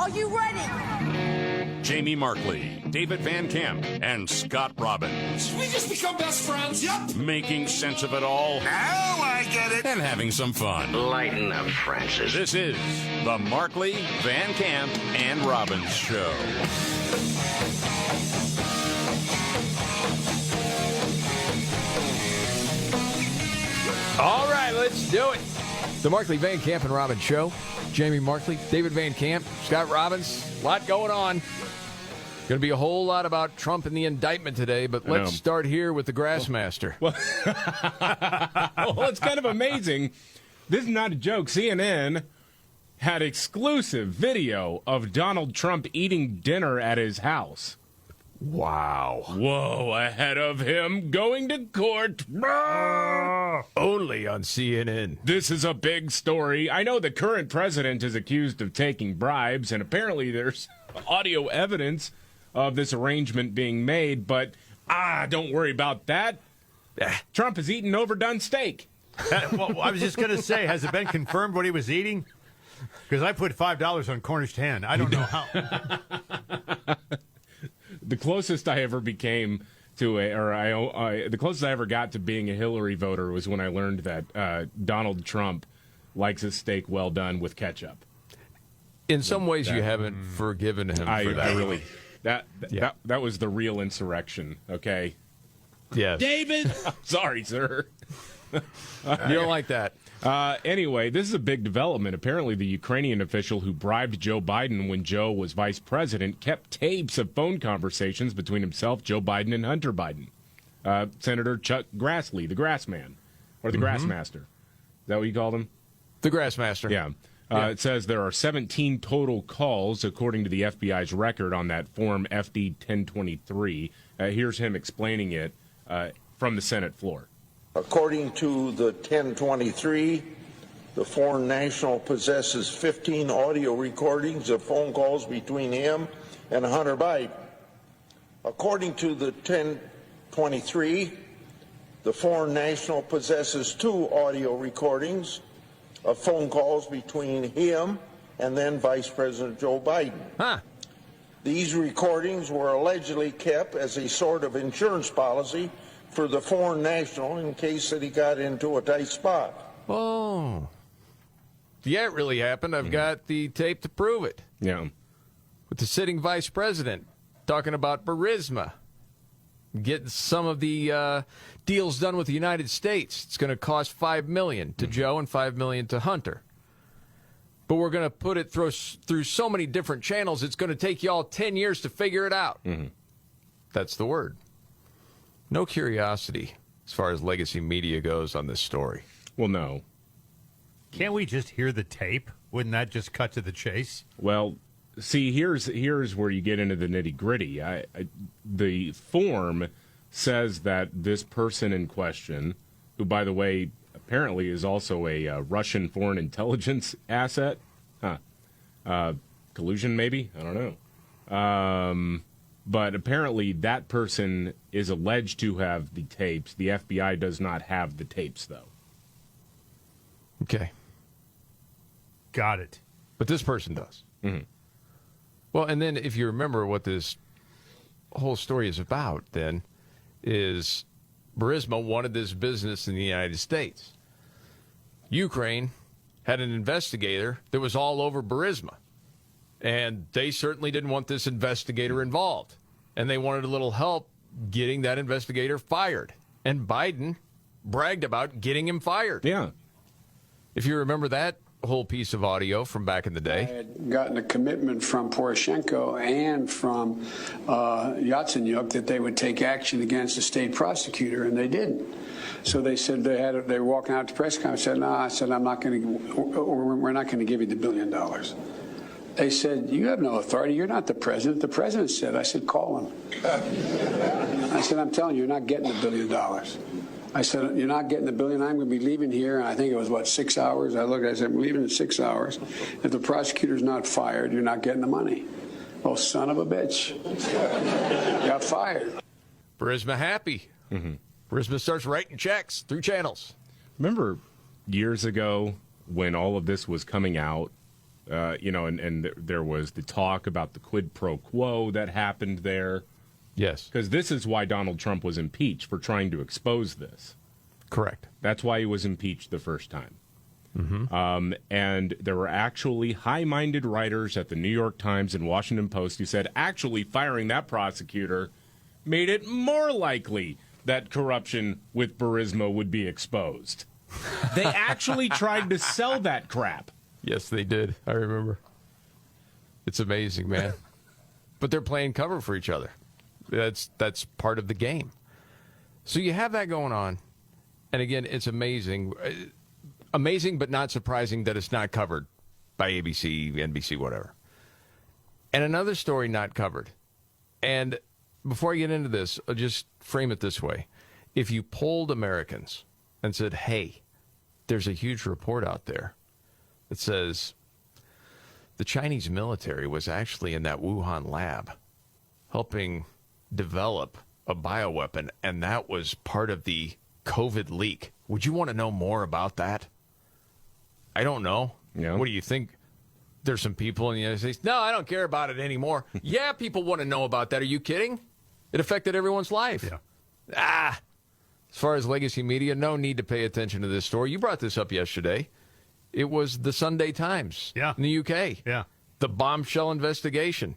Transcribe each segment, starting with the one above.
Are you ready? Jamie Markley, David Van Camp, and Scott Robbins. We just become best friends, yep. Making sense of it all. Now I get it. And having some fun. Lighten up, Francis. This is the Markley, Van Camp, and Robbins Show. All right, let's do it. The Markley, Van Camp, and Robbins Show. Jamie Markley, David Van Camp, Scott Robbins. A lot going on. Going to be a whole lot about Trump and the indictment today, but let's start here with the Grassmaster. Well, it's kind of amazing. This is not a joke. CNN had exclusive video of Donald Trump eating dinner at his house. Wow. Whoa, ahead of him going to court. Only on CNN. This is a big story. I know the current president is accused of taking bribes, and apparently there's audio evidence of this arrangement being made, but don't worry about that. Trump has eaten overdone steak. Well, I was just going to say, has it been confirmed what he was eating? Because I put $5 on Cornish hen. I don't know how. The closest I ever became to the closest I ever got to being a Hillary voter was when I learned that Donald Trump likes his steak well done with ketchup. In some ways, you haven't forgiven him for that. I really that was the real insurrection. Okay. Yes. David, sorry, sir. You don't like that. Anyway, this is a big development. Apparently, the Ukrainian official who bribed Joe Biden when Joe was vice president kept tapes of phone conversations between himself, Joe Biden, and Hunter Biden. Senator Chuck Grassley, the Grassman, or the Grassmaster. Is that what you called him? The Grassmaster. Yeah. It says there are 17 total calls, according to the FBI's record on that Form FD 1023. Here's him explaining it from the Senate floor. According to the 1023, the foreign national possesses 15 audio recordings of phone calls between him and Hunter Biden. According to the 1023, the foreign national possesses 2 audio recordings of phone calls between him and then Vice President Joe Biden. These recordings were allegedly kept as a sort of insurance policy for the foreign national in case that he got into a tight spot. Oh. Yeah, it really happened. I've got the tape to prove it. Yeah. With the sitting vice president talking about Burisma, getting some of the deals done with the United States. It's going to cost $5 million to Joe and $5 million to Hunter. But we're going to put it through so many different channels, it's going to take you all 10 years to figure it out. That's the word. No curiosity as far as legacy media goes on this story. Well, no. Can't we just hear the tape? Wouldn't that just cut to the chase? Well, see, here's where you get into the nitty-gritty. The form says that this person in question, who, by the way, apparently is also a Russian foreign intelligence asset, collusion maybe? I don't know. But apparently that person is alleged to have the tapes. The FBI does not have the tapes, though. Okay. Got it. But this person does. Well, and then if you remember what this whole story is about, then, is Burisma wanted this business in the United States. Ukraine had an investigator that was all over Burisma. And they certainly didn't want this investigator involved. And they wanted a little help getting that investigator fired. And Biden bragged about getting him fired. Yeah. If you remember that whole piece of audio from back in the day. I had gotten a commitment from Poroshenko and from Yatsenyuk that they would take action against the state prosecutor, and they didn't. So they said they were walking out to press conference. I said, no, I said, we're not going to give you the $1 billion. They said, you have no authority. You're not the president. The president said. I said, call him. I said, I'm telling you, you're not getting the $1 billion. I said, you're not getting the $1 billion. I'm going to be leaving here. And I think it was, 6 hours? I said, I'm leaving in 6 hours. If the prosecutor's not fired, you're not getting the money. Oh, son of a bitch. Got fired. Burisma happy. Burisma starts writing checks through channels. Remember years ago when all of this was coming out, and there was the talk about the quid pro quo that happened there. Yes. Because this is why Donald Trump was impeached, for trying to expose this. Correct. That's why he was impeached the first time. Mm-hmm. And there were actually high-minded writers at the New York Times and Washington Post who said actually firing that prosecutor made it more likely that corruption with Burisma would be exposed. They actually tried to sell that crap. Yes, they did. I remember. It's amazing, man. But they're playing cover for each other. That's part of the game. So you have that going on. And again, it's amazing. Amazing, but not surprising that it's not covered by ABC, NBC, whatever. And another story not covered. And before I get into this, I'll just frame it this way. If you polled Americans and said, hey, there's a huge report out there that says the Chinese military was actually in that Wuhan lab helping develop a bioweapon, and that was part of the COVID leak. Would you want to know more about that? I don't know. Yeah. What do you think? There's some people in the United States, no, I don't care about it anymore. Yeah, people want to know about that. Are you kidding? It affected everyone's life. Yeah. As far as legacy media, no need to pay attention to this story. You brought this up yesterday. It was the Sunday Times in the UK. Yeah. The bombshell investigation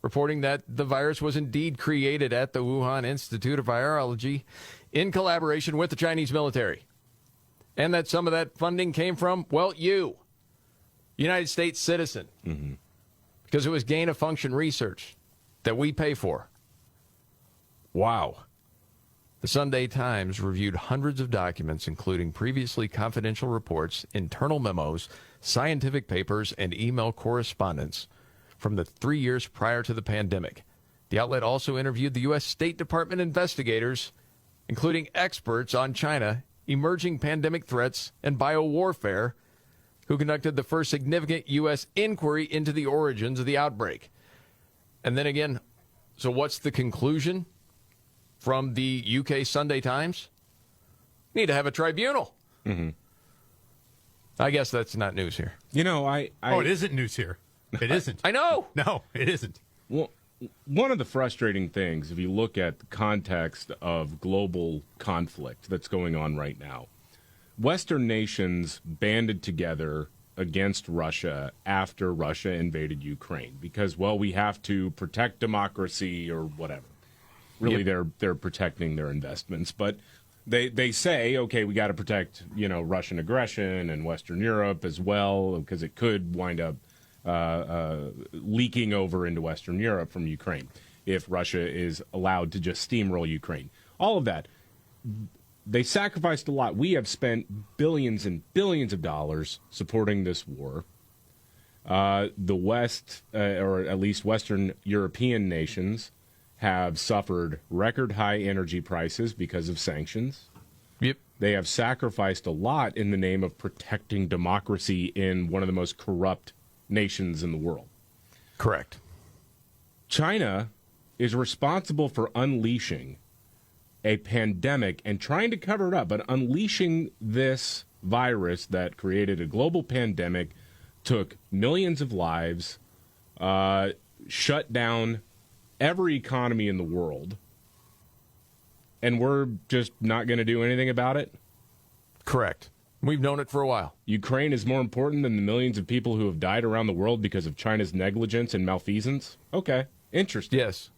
reporting that the virus was indeed created at the Wuhan Institute of Virology in collaboration with the Chinese military. And that some of that funding came from, well, you, United States citizen, because it was gain-of-function research that we pay for. Wow. The Sunday Times reviewed hundreds of documents, including previously confidential reports, internal memos, scientific papers, and email correspondence from the 3 years prior to the pandemic. The outlet also interviewed the U.S. State Department investigators, including experts on China, emerging pandemic threats, and biowarfare, who conducted the first significant U.S. inquiry into the origins of the outbreak. And then again, so what's the conclusion from the UK Sunday Times? Need to have a tribunal. I guess that's not news here. You know, it isn't news here. It isn't. I know. No, it isn't. Well, one of the frustrating things, if you look at the context of global conflict that's going on right now, Western nations banded together against Russia after Russia invaded Ukraine because, well, we have to protect democracy or whatever. Really, they're protecting their investments, but they say, okay, we got to protect, Russian aggression and Western Europe as well because it could wind up leaking over into Western Europe from Ukraine if Russia is allowed to just steamroll Ukraine. All of that. They sacrificed a lot. We have spent billions and billions of dollars supporting this war. The West, or at least Western European nations, have suffered record high energy prices because of sanctions. Yep. They have sacrificed a lot in the name of protecting democracy in one of the most corrupt nations in the world. Correct. China is responsible for unleashing a pandemic and trying to cover it up, but unleashing this virus that created a global pandemic, took millions of lives, shut down every economy in the world, and we're just not going to do anything about it? Correct. We've known it for a while. Ukraine is more important than the millions of people who have died around the world because of China's negligence and malfeasance? Okay, interesting. Yes.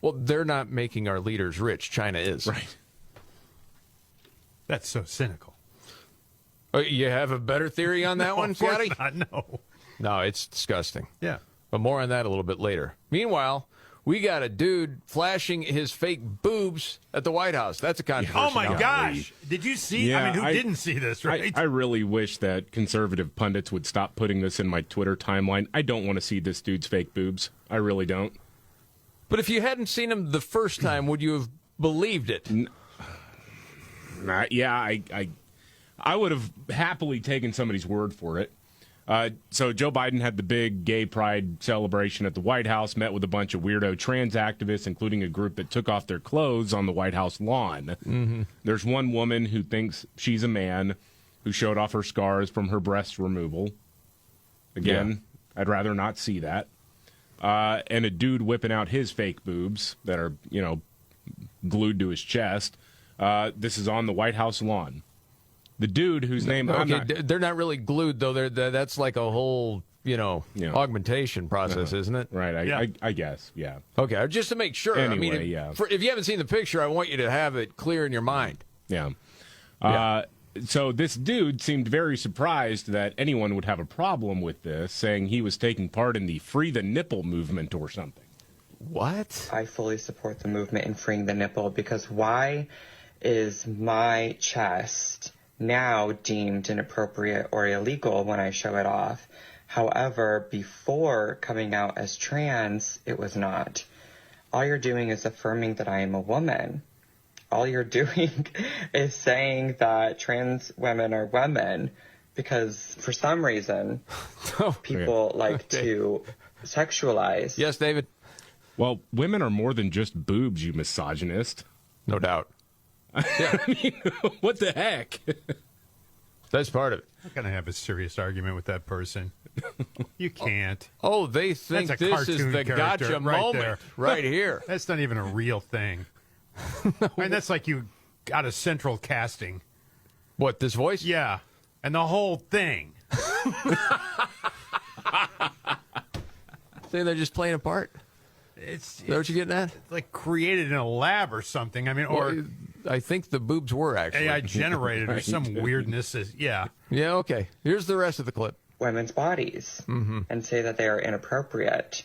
Well, they're not making our leaders rich. China is. Right. That's so cynical. You have a better theory on that one, Of course Scotty? not, no. No, it's disgusting. Yeah. But more on that a little bit later. Meanwhile, we got a dude flashing his fake boobs at the White House. That's a controversy. Oh, my gosh. Did you see? Yeah, I mean, who didn't see this, right? I really wish that conservative pundits would stop putting this in my Twitter timeline. I don't want to see this dude's fake boobs. I really don't. But if you hadn't seen him the first time, would you have believed it? I would have happily taken somebody's word for it. So Joe Biden had the big gay pride celebration at the White House, met with a bunch of weirdo trans activists, including a group that took off their clothes on the White House lawn. Mm-hmm. There's one woman who thinks she's a man who showed off her scars from her breast removal. Again, I'd rather not see that. And a dude whipping out his fake boobs that are, glued to his chest. This is on the White House lawn. The dude whose name... they're not really glued, though. That's like a whole, augmentation process, isn't it? Right, I guess, yeah. Okay, just to make sure. Anyway, if you haven't seen the picture, I want you to have it clear in your mind. Yeah. So this dude seemed very surprised that anyone would have a problem with this, saying he was taking part in the Free the Nipple movement or something. What? I fully support the movement in freeing the nipple, because why is my chest now deemed inappropriate or illegal when I show it off? However, before coming out as trans, it was not. All you're doing is affirming that I am a woman. All you're doing is saying that trans women are women, because for some reason, people like to sexualize. Yes, David? Well, women are more than just boobs, you misogynist. No doubt. Yeah. I mean, what the heck? That's part of it. I'm going to have a serious argument with that person. You can't. Oh, they think That's a this is cartoon the character gotcha right moment there. right here. That's not even a real thing. I mean, that's like you got a central casting. What, this voice? Yeah. And the whole thing. Say they're just playing a part? Is that what you're getting at? Like created in a lab or something. I mean, or I think the boobs were actually AI generated or some weirdness. Yeah. Yeah, okay. Here's the rest of the clip. Women's bodies and say that they are inappropriate.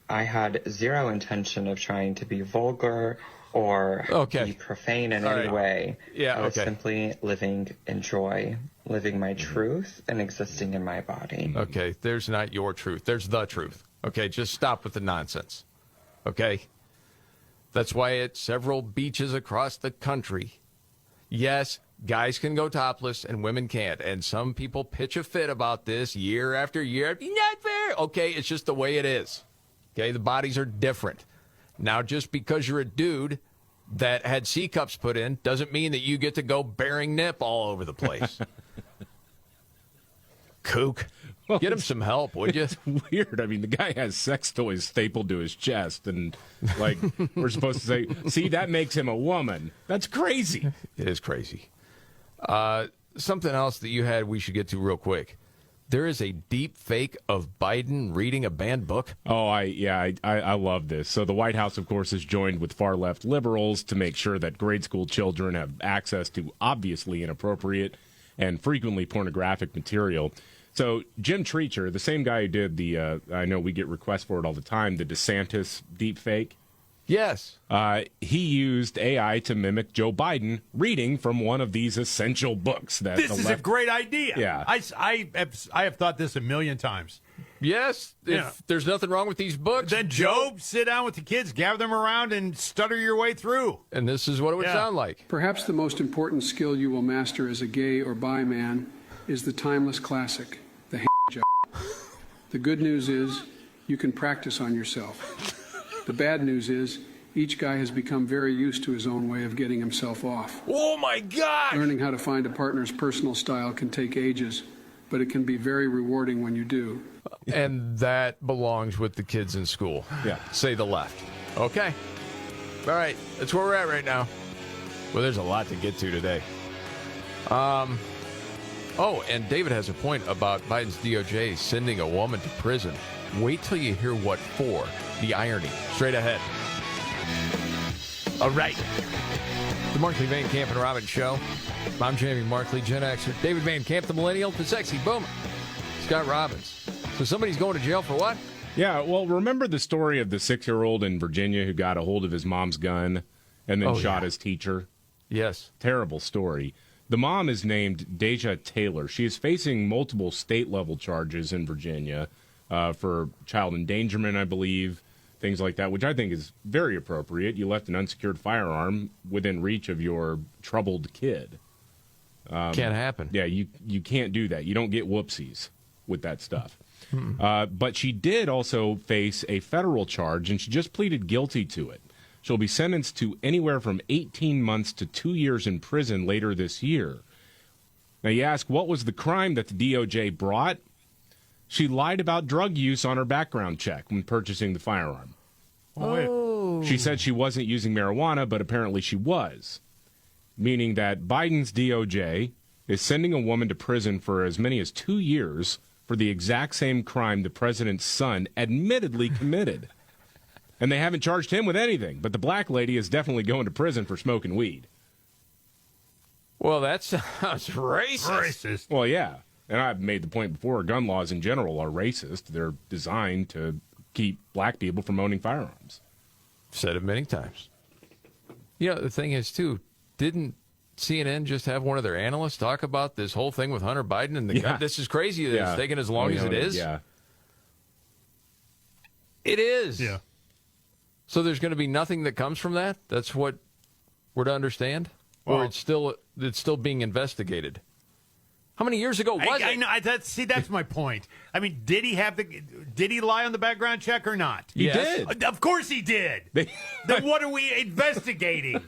I had zero intention of trying to be vulgar or be profane in any way. Yeah, I was simply living in joy, living my truth and existing in my body. Okay, there's not your truth. There's the truth. Okay, just stop with the nonsense. Okay? That's why at several beaches across the country, yes, guys can go topless and women can't. And some people pitch a fit about this year after year. Not fair. Okay, it's just the way it is. Okay, the bodies are different. Now, just because you're a dude that had C cups put in doesn't mean that you get to go bearing nip all over the place. Kook. Well, get him some help, would you? It's weird. I mean, the guy has sex toys stapled to his chest, and, like, we're supposed to say, see, that makes him a woman. That's crazy. It is crazy. Something else that you had we should get to real quick. There is a deep fake of Biden reading a banned book. Oh, I love this. So the White House, of course, has joined with far-left liberals to make sure that grade school children have access to obviously inappropriate and frequently pornographic material. So Jim Treacher, the same guy who did the, I know we get requests for it all the time, the DeSantis deep fake. Yes. He used AI to mimic Joe Biden reading from one of these essential books. That This is a great idea. Yeah. I have thought this a million times. Yes. If there's nothing wrong with these books. Then Job, sit down with the kids, gather them around, and stutter your way through. And this is what it would sound like. Perhaps the most important skill you will master as a gay or bi man is the timeless classic, the hand job. The good news is you can practice on yourself. The bad news is each guy has become very used to his own way of getting himself off. Oh, my God! Learning how to find a partner's personal style can take ages, but it can be very rewarding when you do. And that belongs with the kids in school. Yeah. Say the left. Okay. All right. That's where we're at right now. Well, there's a lot to get to today. Oh, and David has a point about Biden's DOJ sending a woman to prison. Wait till you hear what for. The irony. Straight ahead. All right. The Markley, Van Camp, and Robbins Show. I'm Jamie Markley, Gen Xer. David Van Camp, the Millennial, the Sexy Boomer. Scott Robbins. So somebody's going to jail for what? Yeah, well, remember the story of the 6-year-old in Virginia who got a hold of his mom's gun and then shot his teacher? Yes. Terrible story. The mom is named Deja Taylor. She is facing multiple state-level charges in Virginia for child endangerment, I believe, things like that, which I think is very appropriate. You left an unsecured firearm within reach of your troubled kid. Can't happen. Yeah, you can't do that. You don't get whoopsies with that stuff. But she did also face a federal charge, and she just pleaded guilty to it. She'll be sentenced to anywhere from 18 months to 2 years in prison later this year. Now, you ask, what was the crime that the DOJ brought? She lied about drug use on her background check when purchasing the firearm. Oh. She said she wasn't using marijuana, but apparently she was, meaning that Biden's DOJ is sending a woman to prison for as many as 2 years for the exact same crime the president's son admittedly committed. And they haven't charged him with anything, but the black lady is definitely going to prison for smoking weed. Well, that sounds racist. Well, yeah. And I've made the point before, gun laws in general are racist. They're designed to keep black people from owning firearms. Said it many times. You know, the thing is, too, didn't CNN just have one of their analysts talk about this whole thing with Hunter Biden and the gun? This is crazy that it's taking as long as it is. Yeah. It is. Yeah. So there's going to be nothing that comes from that? That's what we're to understand? Well, or it's still being investigated? How many years ago was it? I know. That's my point. I mean, did he lie on the background check or not? He did. Of course he did. Then what are we investigating?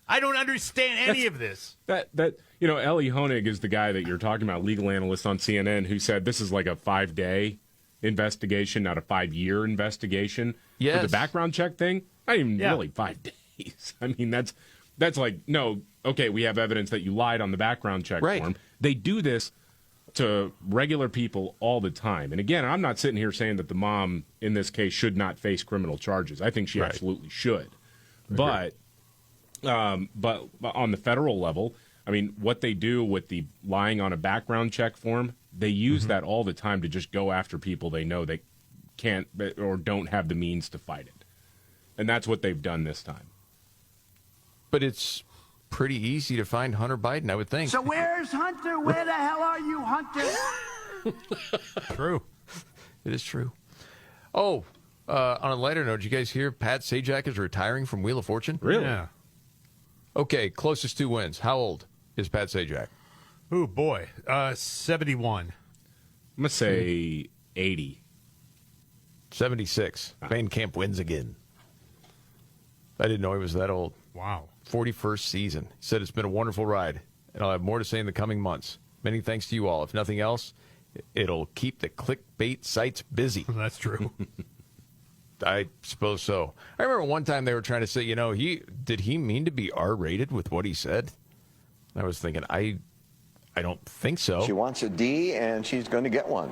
I don't understand any of this. Ellie Honig is the guy that you're talking about, legal analyst on CNN, who said this is like a 5-day investigation, not a 5-year investigation. Yes. For the background check thing, not even really 5 days. I mean, that's like, no, okay, we have evidence that you lied on the background check form. They do this to regular people all the time. And again, I'm not sitting here saying that the mom in this case should not face criminal charges. I think she absolutely should. But on the federal level, I mean, what they do with the lying on a background check form, they use that all the time to just go after people they know they can't or don't have the means to fight it. And that's what they've done this time. But it's pretty easy to find Hunter Biden, I would think. So where's Hunter? Where the hell are you, Hunter? True. It is true. Oh, on a lighter note, did you guys hear Pat Sajak is retiring from Wheel of Fortune? Really? Yeah. Okay, closest 2 wins. How old is Pat Sajak? Oh, boy. 71. I'm going to say 80. 76. Van Camp wins again. I didn't know he was that old. Wow. 41st season. He said it's been a wonderful ride, and I'll have more to say in the coming months. Many thanks to you all. If nothing else, it'll keep the clickbait sites busy. That's true. I suppose so. I remember one time they were trying to say, did he mean to be R-rated with what he said? And I was thinking, I don't think so. She wants a D, and she's going to get one.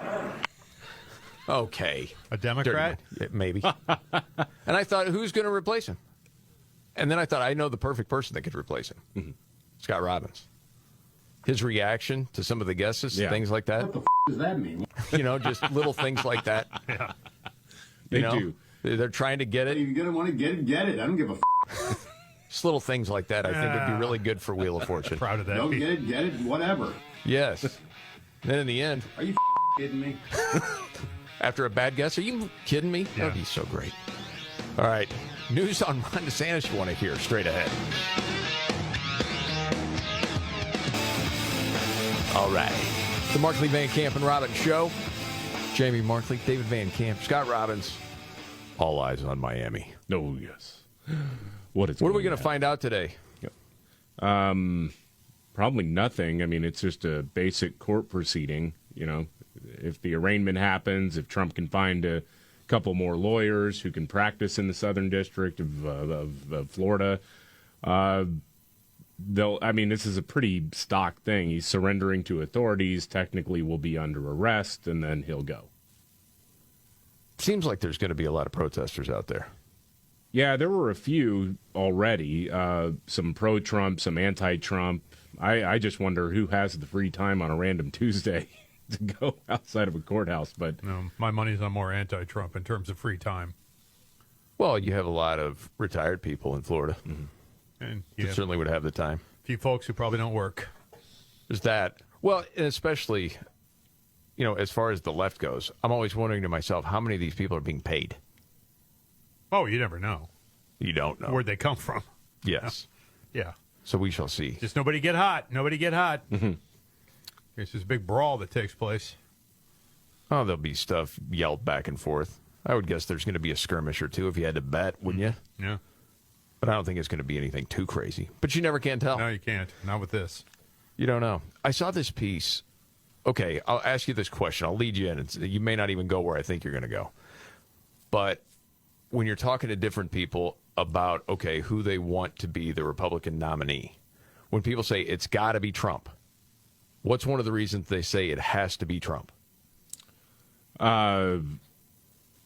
Okay. A Democrat? Maybe. And I thought, who's going to replace him? And then I thought, I know the perfect person that could replace him. Mm-hmm. Scott Robbins. His reaction to some of the guesses, things like that. What the does that mean? Just little things like that. Yeah. They do. They're trying to get it. You're going to want to get it. I don't give a Just little things like that I think would be really good for Wheel of Fortune. Proud of that. Don't get it, whatever. Yes. Then in the end. Are you kidding me? After a bad guess, are you kidding me? Yeah. That'd be so great. All right. News on Ron DeSantis you want to hear straight ahead. All right. The Markley, Van Camp, and Robbins Show. Jamie Markley, David Van Camp, Scott Robbins. All eyes on Miami. Oh, yes. What are we going to find out today? Probably nothing. I mean, it's just a basic court proceeding. If the arraignment happens, if Trump can find a couple more lawyers who can practice in the Southern District of Florida, this is a pretty stock thing. He's surrendering to authorities, technically will be under arrest, and then he'll go. Seems like there's going to be a lot of protesters out there. Yeah, there were a few already, some pro-Trump, some anti-Trump. I just wonder who has the free time on a random Tuesday to go outside of a courthouse. But no, my money's on more anti-Trump in terms of free time. Well, you have a lot of retired people in Florida. Mm-hmm. And you certainly would have the time. A few folks who probably don't work. There's that. Well, and especially, as far as the left goes, I'm always wondering to myself, how many of these people are being paid? Oh, you never know. You don't know. Where'd they come from? Yes. Yeah. So we shall see. Just nobody get hot. Nobody get hot. Mm-hmm. There's this big brawl that takes place. Oh, there'll be stuff yelled back and forth. I would guess there's going to be a skirmish or two if you had to bet, wouldn't you? Yeah. But I don't think it's going to be anything too crazy. But you never can tell. No, you can't. Not with this. You don't know. I saw this piece okay, I'll ask you this question. I'll lead you in. You may not even go where I think you're going to go. But when you're talking to different people about, okay, who they want to be the Republican nominee, when people say it's got to be Trump, what's one of the reasons they say it has to be Trump?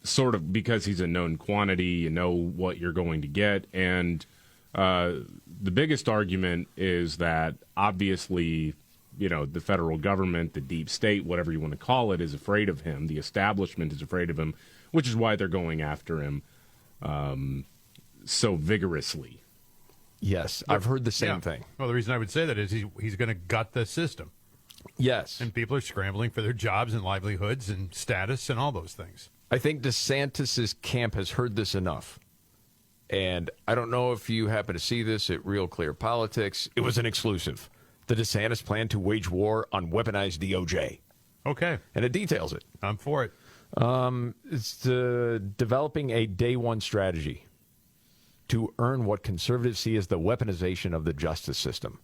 Sort of because he's a known quantity, you know what you're going to get. And the biggest argument is that obviously, the federal government, the deep state, whatever you want to call it, is afraid of him. The establishment is afraid of him, which is why they're going after him so vigorously. Yes, I've heard the same thing. Well, the reason I would say that is he's going to gut the system. Yes. And people are scrambling for their jobs and livelihoods and status and all those things. I think DeSantis' camp has heard this enough. And I don't know if you happen to see this at Real Clear Politics. It was an exclusive. The DeSantis plan to wage war on weaponized DOJ. Okay. And it details it. I'm for it. It's developing a day one strategy to earn what conservatives see as the weaponization of the justice system.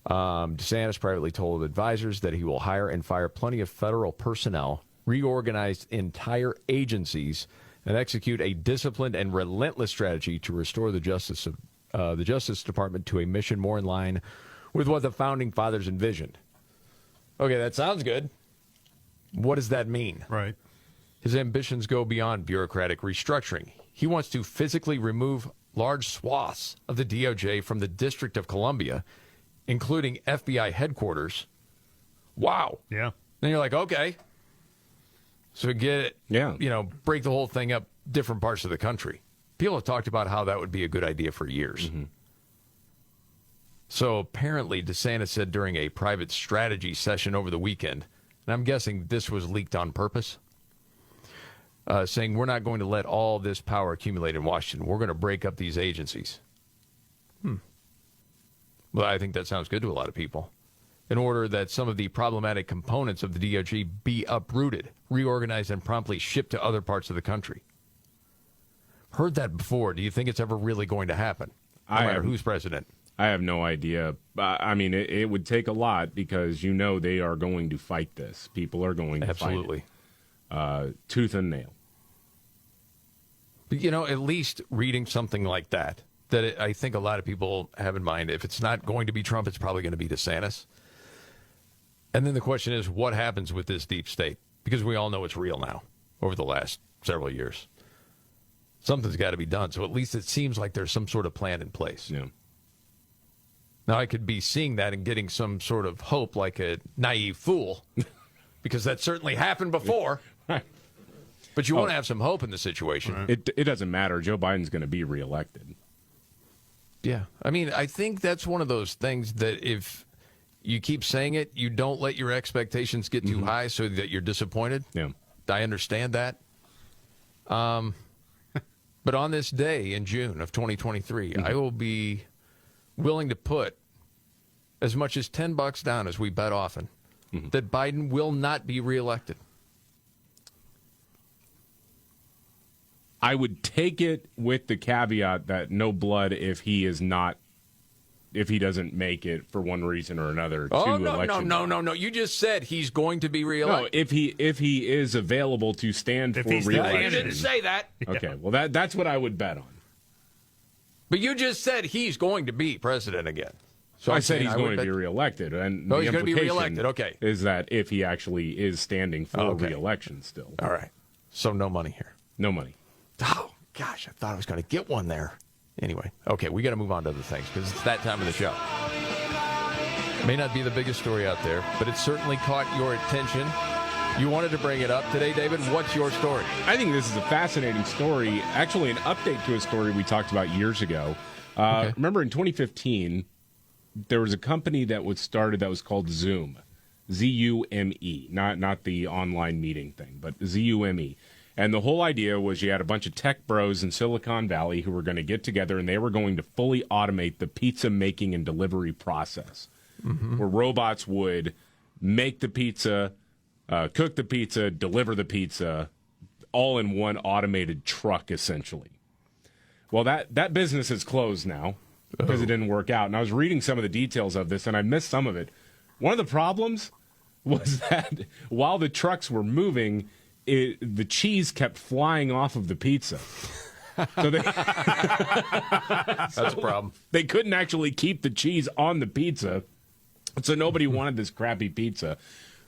DeSantis privately told advisors that he will hire and fire plenty of federal personnel, reorganize entire agencies, and execute a disciplined and relentless strategy to restore the Justice Department to a mission more in line with what the Founding Fathers envisioned. Okay, that sounds good. What does that mean? Right. His ambitions go beyond bureaucratic restructuring. He wants to physically remove large swaths of the DOJ from the District of Columbia, including FBI headquarters. Wow. Yeah. Then you're like, okay. So get it, break the whole thing up, different parts of the country. People have talked about how that would be a good idea for years. Mm-hmm. So apparently DeSantis said during a private strategy session over the weekend, and I'm guessing this was leaked on purpose, saying we're not going to let all this power accumulate in Washington. We're going to break up these agencies. Well, I think that sounds good to a lot of people. In order that some of the problematic components of the DOJ be uprooted, reorganized, and promptly shipped to other parts of the country. Heard that before. Do you think it's ever really going to happen? No matter who's president. I have no idea. I mean, it would take a lot because they are going to fight this. People are going to fight it. Tooth and nail. But, at least reading something like that I think a lot of people have in mind, if it's not going to be Trump, it's probably going to be DeSantis. And then the question is, what happens with this deep state? Because we all know it's real now over the last several years. Something's got to be done. So at least it seems like there's some sort of plan in place. Yeah. Now, I could be seeing that and getting some sort of hope like a naive fool, because that certainly happened before. Right. But you want to have some hope in the situation. Right. It doesn't matter. Joe Biden's going to be reelected. Yeah. I mean, I think that's one of those things that if you keep saying it, you don't let your expectations get too high so that you're disappointed. Yeah. I understand that. But on this day in June of 2023, I will be willing to put as much as $10 down as we bet often that Biden will not be reelected. I would take it with the caveat that no blood if he doesn't make it for one reason or another. No. You just said he's going to be reelected. No, if he is available to stand for reelection. You didn't say that. Okay, well that's what I would bet on. But you just said he's going to be president again. So I said he's going to be reelected, and he's going to be reelected. Okay, is that if he actually is standing for reelection still? All right. So no money here. No money. Oh gosh, I thought I was going to get one there. Anyway, okay, we got to move on to other things because it's that time of the show. May not be the biggest story out there, but it certainly caught your attention. You wanted to bring it up today, David. What's your story? I think this is a fascinating story. Actually, an update to a story we talked about years ago. Remember in 2015, there was a company that was started that was called Zoom, Z-U-M-E, not the online meeting thing, but Z-U-M-E. And the whole idea was you had a bunch of tech bros in Silicon Valley who were going to get together and they were going to fully automate the pizza making and delivery process, where robots would make the pizza, cook the pizza, deliver the pizza, all in one automated truck, essentially. Well, that business is closed now because it didn't work out. And I was reading some of the details of this, and I missed some of it. One of the problems was that while the trucks were moving, the cheese kept flying off of the pizza. So That's a problem. They couldn't actually keep the cheese on the pizza, so nobody wanted this crappy pizza.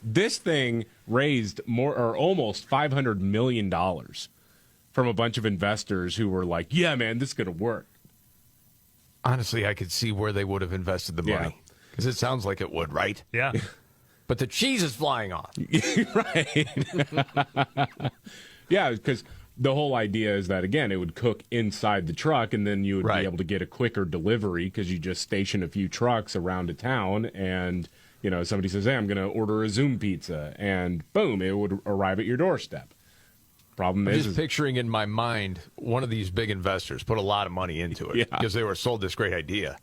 This thing raised almost $500 million from a bunch of investors who were like, yeah, man, this is going to work. Honestly, I could see where they would have invested the money. Because it sounds like it would, right? Yeah. But the cheese is flying off. Right. Yeah, because the whole idea is that, again, it would cook inside the truck, and then you would be able to get a quicker delivery because you just station a few trucks around a town, and somebody says, hey, I'm going to order a Zoom pizza, and boom, it would arrive at your doorstep. Problem is, just picturing in my mind one of these big investors put a lot of money into it because they were sold this great idea,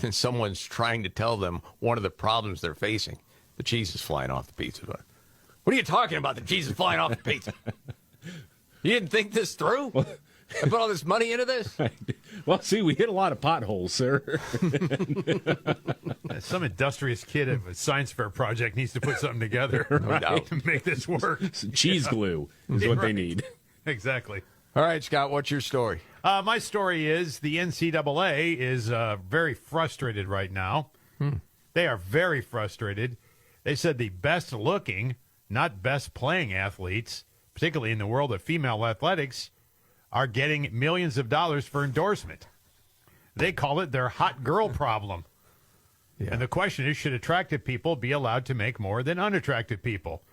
and someone's trying to tell them one of the problems they're facing: the cheese is flying off the pizza. What are you talking about? The cheese is flying off the pizza. You didn't think this through? I put all this money into this? Well, see, we hit a lot of potholes, sir. Some industrious kid at a science fair project needs to put something together to make this work. Cheese glue is what they need. Exactly. All right, Scott, what's your story? My story is the NCAA is very frustrated right now. They are very frustrated. They said the best looking, not best playing athletes, particularly in the world of female athletics, are getting millions of dollars for endorsement. They call it their hot girl problem. Yeah. And the question is, should attractive people be allowed to make more than unattractive people?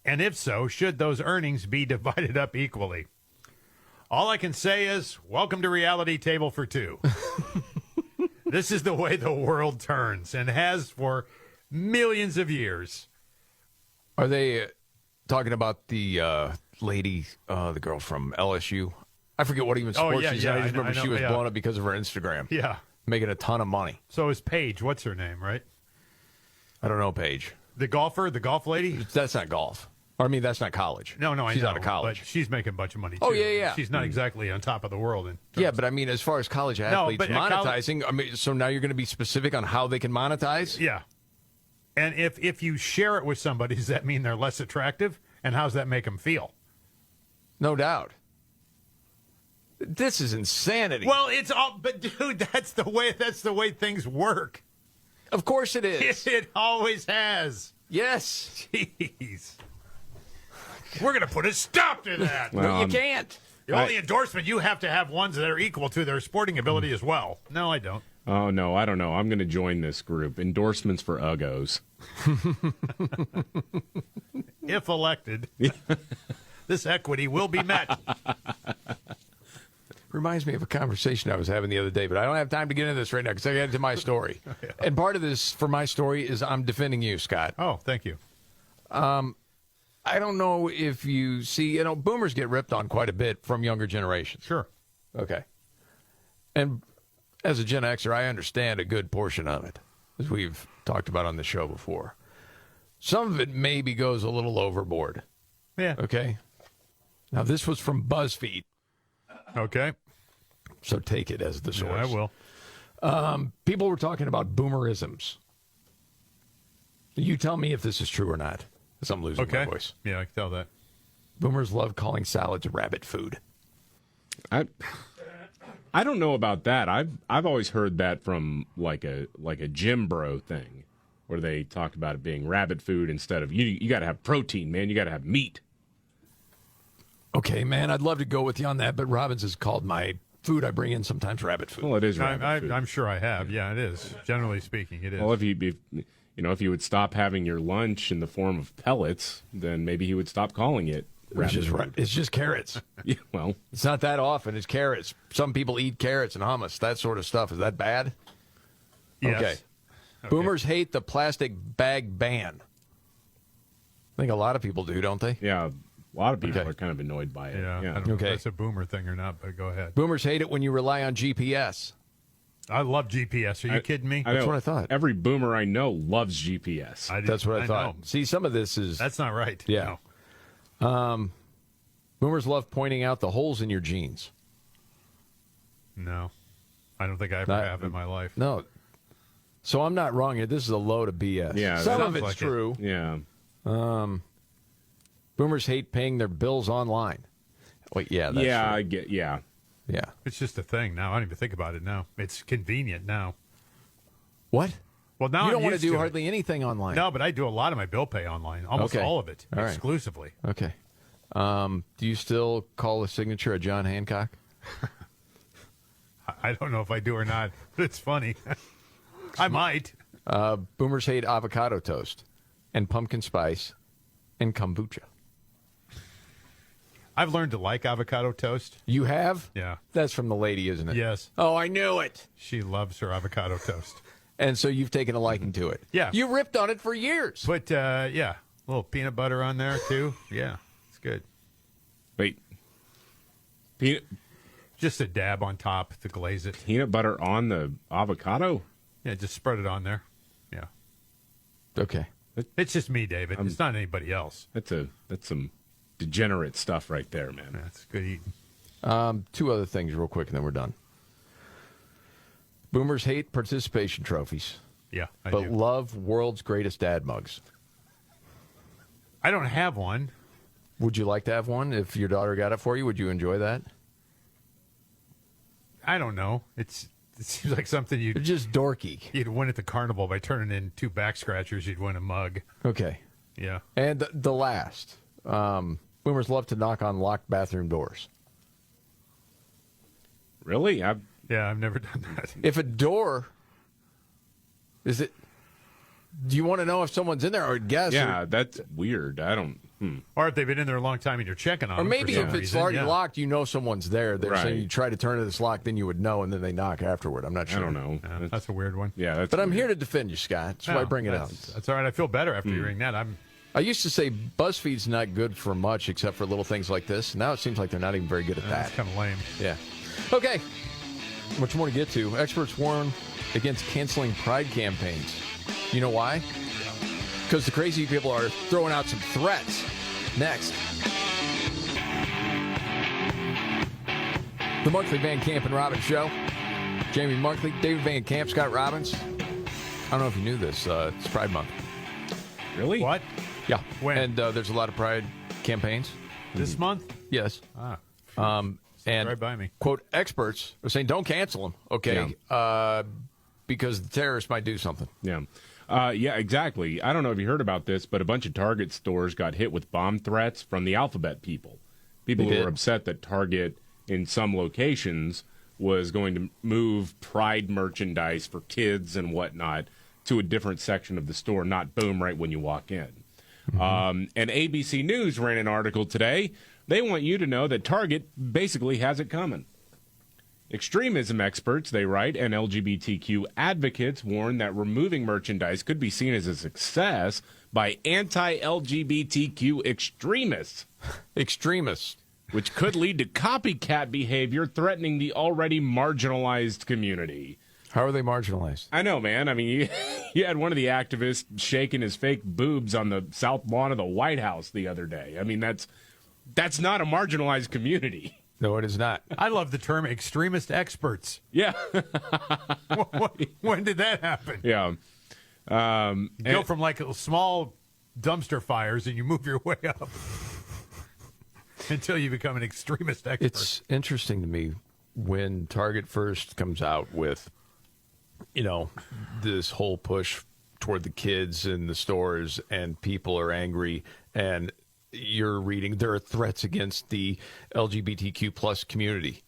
And if so, should those earnings be divided up equally? All I can say is, welcome to Reality Table for Two. This is the way the world turns and has for millions of years. Are they talking about the lady, the girl from LSU? I forget what even sport she's in. I just remember she was blown up because of her Instagram. Yeah. Making a ton of money. So is Paige. What's her name, right? I don't know, Paige. The golfer, the golf lady? That's not golf. I mean, that's not college. No, I know. She's out of college. But she's making a bunch of money, too. Oh, yeah. She's not exactly on top of the world. Yeah, but I mean, as far as college athletes monetizing, I mean, so now you're going to be specific on how they can monetize? Yeah. And if you share it with somebody, does that mean they're less attractive? And how does that make them feel? No doubt. This is insanity. Well, it's all, but dude, that's the way things work. Of course it is. It always has. Yes. Jeez. We're going to put a stop to that. Well, you can't. The only endorsement, you have to have ones that are equal to their sporting ability as well. No, I don't. Oh, no, I don't know. I'm going to join this group. Endorsements for Uggos. If elected, this equity will be met. Reminds me of a conversation I was having the other day, but I don't have time to get into this right now because I got into my story. Yeah. And part of this, for my story, is I'm defending you, Scott. Oh, thank you. I don't know if you see, boomers get ripped on quite a bit from younger generations. Sure. Okay. And as a Gen Xer, I understand a good portion of it, as we've talked about on the show before. Some of it maybe goes a little overboard. Yeah. Okay. Now, this was from BuzzFeed. Okay. So take it as the source. Yeah, I will. People were talking about boomerisms. You tell me if this is true or not, because I'm losing my voice. Yeah, I can tell that. Boomers love calling salads rabbit food. I don't know about that. I've always heard that from like a gym bro thing, where they talked about it being rabbit food instead of you got to have protein, man. You got to have meat. Okay, man, I'd love to go with you on that, but Robbins has called my food I bring in sometimes rabbit food. Well, it is rabbit food. I'm sure I have. Yeah, it is. Generally speaking, it is. Well, if you would stop having your lunch in the form of pellets, then maybe he would stop calling it rabbit food. It's just carrots. Yeah, well, it's not that often. It's carrots. Some people eat carrots and hummus, that sort of stuff. Is that bad? Yes. Okay. Boomers hate the plastic bag ban. I think a lot of people do, don't they? Yeah. A lot of people are kind of annoyed by it. Yeah. I don't know if that's a boomer thing or not, but go ahead. Boomers hate it when you rely on GPS. I love GPS. Are you kidding me? That's what I thought. Every boomer I know loves GPS. That's what I thought. know. See, some of this is... That's not right. Yeah. No. Boomers love pointing out the holes in your jeans. No. I don't think I ever have in my life. No. So I'm not wrong here. This is a load of BS. Yeah. Some of it's true. Yeah. Boomers hate paying their bills online. Wait, yeah, that's yeah, true. I get. Yeah, Yeah. It's just a thing now. I don't even think about it now. It's convenient now. What? Well, now You don't I'm want to used do it. hardly anything online. No, but I do a lot of my bill pay online. Almost Okay. all of it, All right. exclusively. Okay. Do you still call the signature a John Hancock? I don't know if I do or not, but it's funny. I might. Boomers hate avocado toast and pumpkin spice and kombucha. I've learned to like avocado toast. You have? Yeah. That's from the lady, isn't it? Yes. Oh, I knew it. She loves her avocado toast. And so you've taken a liking to it. Yeah. You ripped on it for years. But, yeah, a little peanut butter on there, too. Yeah, it's good. wait. Peanut Just a dab on top to glaze it. peanut butter on the avocado? Yeah, just spread it on there. Yeah. Okay. It's just me, David. It's not anybody else. That's some degenerate stuff right there, man. That's good eating. Two other things real quick, and then we're done. Boomers hate participation trophies, Yeah, I but do. love world's greatest dad mugs. I don't have one. Would you like to have one? If your daughter got it for you, would you enjoy that? I don't know. It seems like something They're just dorky. you'd win at the carnival by turning in 2 back scratchers. You'd win a mug. Okay. Yeah. And the last. Boomers love to knock on locked bathroom doors. Really? Yeah, I've never done that. If a door, do you want to know if someone's in there or guess? Yeah, that's weird. I don't. Or if they've been in there a long time and you're checking on Or them maybe for some if it's reason, already yeah. locked, you know someone's there. They're saying Right. you try to turn it, it's locked, then you would know, and then they knock afterward. I'm not I sure. don't know. Yeah, that's a weird one. Yeah, that's. But I'm weird. here to defend you, Scott. That's why I bring it up. That's all right. I feel better after hearing that. I used to say BuzzFeed's not good for much except for little things like this. Now it seems like they're not even very good at that. That's kind of lame. Yeah. Okay. Much more to get to. Experts warn against canceling pride campaigns. You know why? Because the crazy people are throwing out some threats. Next. The Markley, Van Camp, and Robbins Show. Jamie Markley, David Van Camp, Scott Robbins. I don't know if you knew this. It's Pride Month. Really? What? Yeah. When? And there's a lot of pride campaigns. This month? Yes. Ah. And right by me. quote, experts are saying don't cancel them, okay? Because the terrorists might do something. Yeah. Yeah, exactly. I don't know if you heard about this, but a bunch of Target stores got hit with bomb threats from the Alphabet people. People They who were did? upset that Target, in some locations, was going to move Pride merchandise for kids and whatnot to a different section of the store, not boom right when you walk in. And ABC News ran an article today. They want you to know that Target basically has it coming. Extremism experts, they write, and LGBTQ advocates warn that removing merchandise could be seen as a success by anti-LGBTQ extremists. Extremists. Which could lead to copycat behavior threatening the already marginalized community. How are they marginalized? I know, man. I mean, you had one of the activists shaking his fake boobs on the south lawn of the White House the other day. I mean, that's not a marginalized community. No, it is not. I love the term extremist experts. Yeah. When did that happen? Yeah. You go from like small dumpster fires and you move your way up until you become an extremist expert. It's interesting to me when Target first comes out with, this whole push toward the kids in the stores and people are angry and you're reading there are threats against the LGBTQ plus community.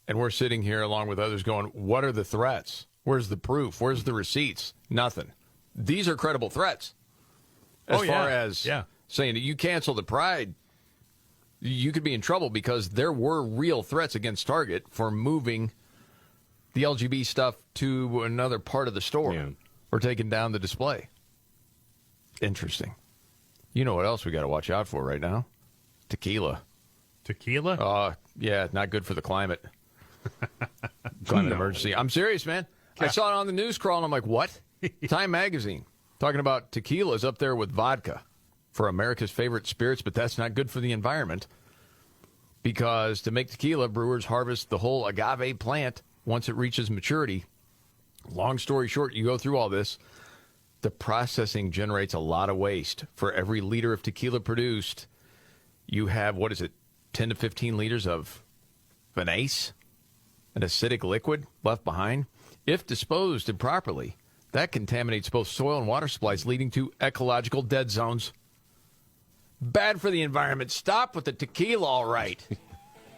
And we're sitting here along with others going, what are the threats? Where's the proof? Where's the receipts? Nothing. These are credible threats. As far as saying that you cancel the Pride, you could be in trouble because there were real threats against Target for moving the LGBT stuff to another part of the store or taking down the display. Interesting. You know what else we got to watch out for right now? Tequila. Tequila? Yeah, not good for the climate. Climate emergency. I'm serious, man. I saw it on the news crawl, and I'm like, what? Time magazine talking about tequila is up there with vodka for America's favorite spirits, but that's not good for the environment because to make tequila, brewers harvest the whole agave plant once it reaches maturity. Long story short, you go through all this. the processing generates a lot of waste. For every liter of tequila produced, you have, 10 to 15 liters of vinasse, an acidic liquid left behind. If disposed improperly, that contaminates both soil and water supplies, leading to ecological dead zones. Bad for the environment. Stop with the tequila, all right.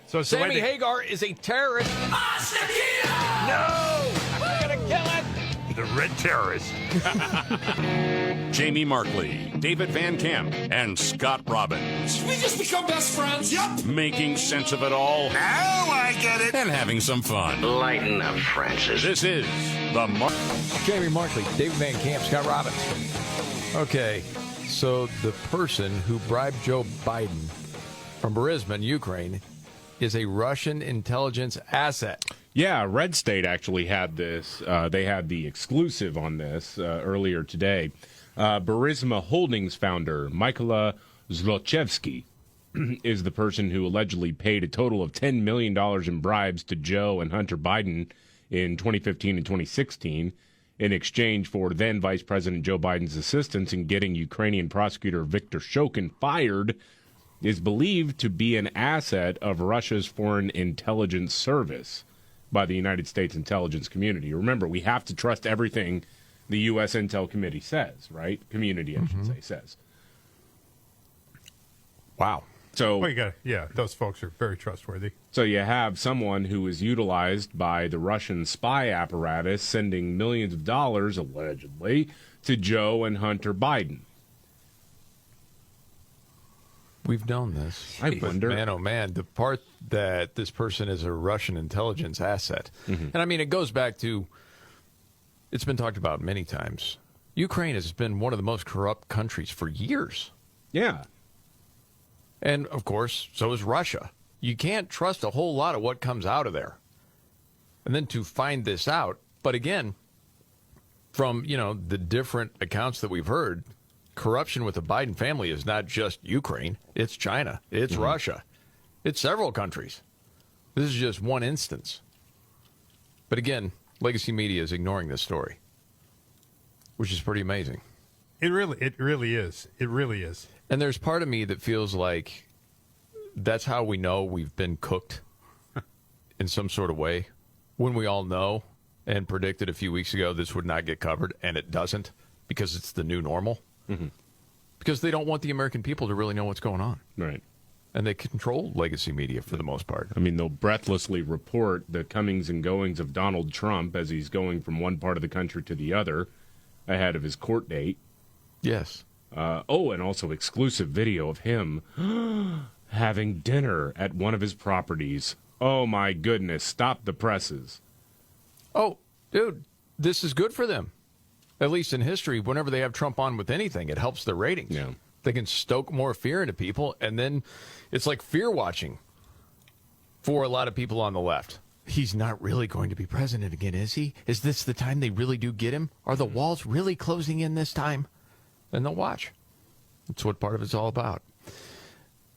So Sammy Hagar is a terrorist. No! I'm going to kill it! The Red Terrorist. Jamie Markley, David Van Camp, and Scott Robbins. We just become best friends. Yep. Making sense of it all. Now I get it. And having some fun. Lighten up, Francis. This is Jamie Markley, David Van Camp, Scott Robbins. Okay, so the person who bribed Joe Biden from Burisma, Ukraine, is a Russian intelligence asset. Yeah, Red State actually had this. They had the exclusive on this earlier today. Burisma Holdings founder Mykola Zlochevsky is the person who allegedly paid a total of $10 million in bribes to Joe and Hunter Biden in 2015 and 2016 in exchange for then Vice President Joe Biden's assistance in getting Ukrainian prosecutor Viktor Shokin fired. Is believed to be an asset of Russia's Foreign Intelligence Service by the United States intelligence community. Remember, we have to trust everything the U.S. Intel Committee says, right? Community, I should say, says. Wow. So, those folks are very trustworthy. So you have someone who is utilized by the Russian spy apparatus sending millions of dollars, allegedly, to Joe and Hunter Biden. We've known this. I wonder. Man, oh man, the part that this person is a Russian intelligence asset. And I mean, it goes back to, it's been talked about many times. Ukraine has been one of the most corrupt countries for years. Yeah. And, of course, so is Russia. You can't trust a whole lot of what comes out of there. And then to find this out, but again, from, the different accounts that we've heard, corruption with the Biden family is not just Ukraine. It's China. It's Russia. It's several countries. This is just one instance. But again, legacy media is ignoring this story, which is pretty amazing. It really is. It really is. And there's part of me that feels like that's how we know we've been cooked in some sort of way. When we all know and predicted a few weeks ago this would not get covered, and it doesn't because it's the new normal. Because they don't want the American people to really know what's going on. Right. And they control legacy media for the most part. I mean, they'll breathlessly report the comings and goings of Donald Trump as he's going from one part of the country to the other ahead of his court date. Yes. And also exclusive video of him having dinner at one of his properties. Oh, my goodness. Stop the presses. Oh, dude, this is good for them. At least in history, whenever they have Trump on with anything, it helps their ratings. Yeah. They can stoke more fear into people, and then it's like fear watching for a lot of people on the left. He's not really going to be president again, is he? Is this the time they really do get him? Are the walls really closing in this time? And they'll watch. That's what part of it's all about.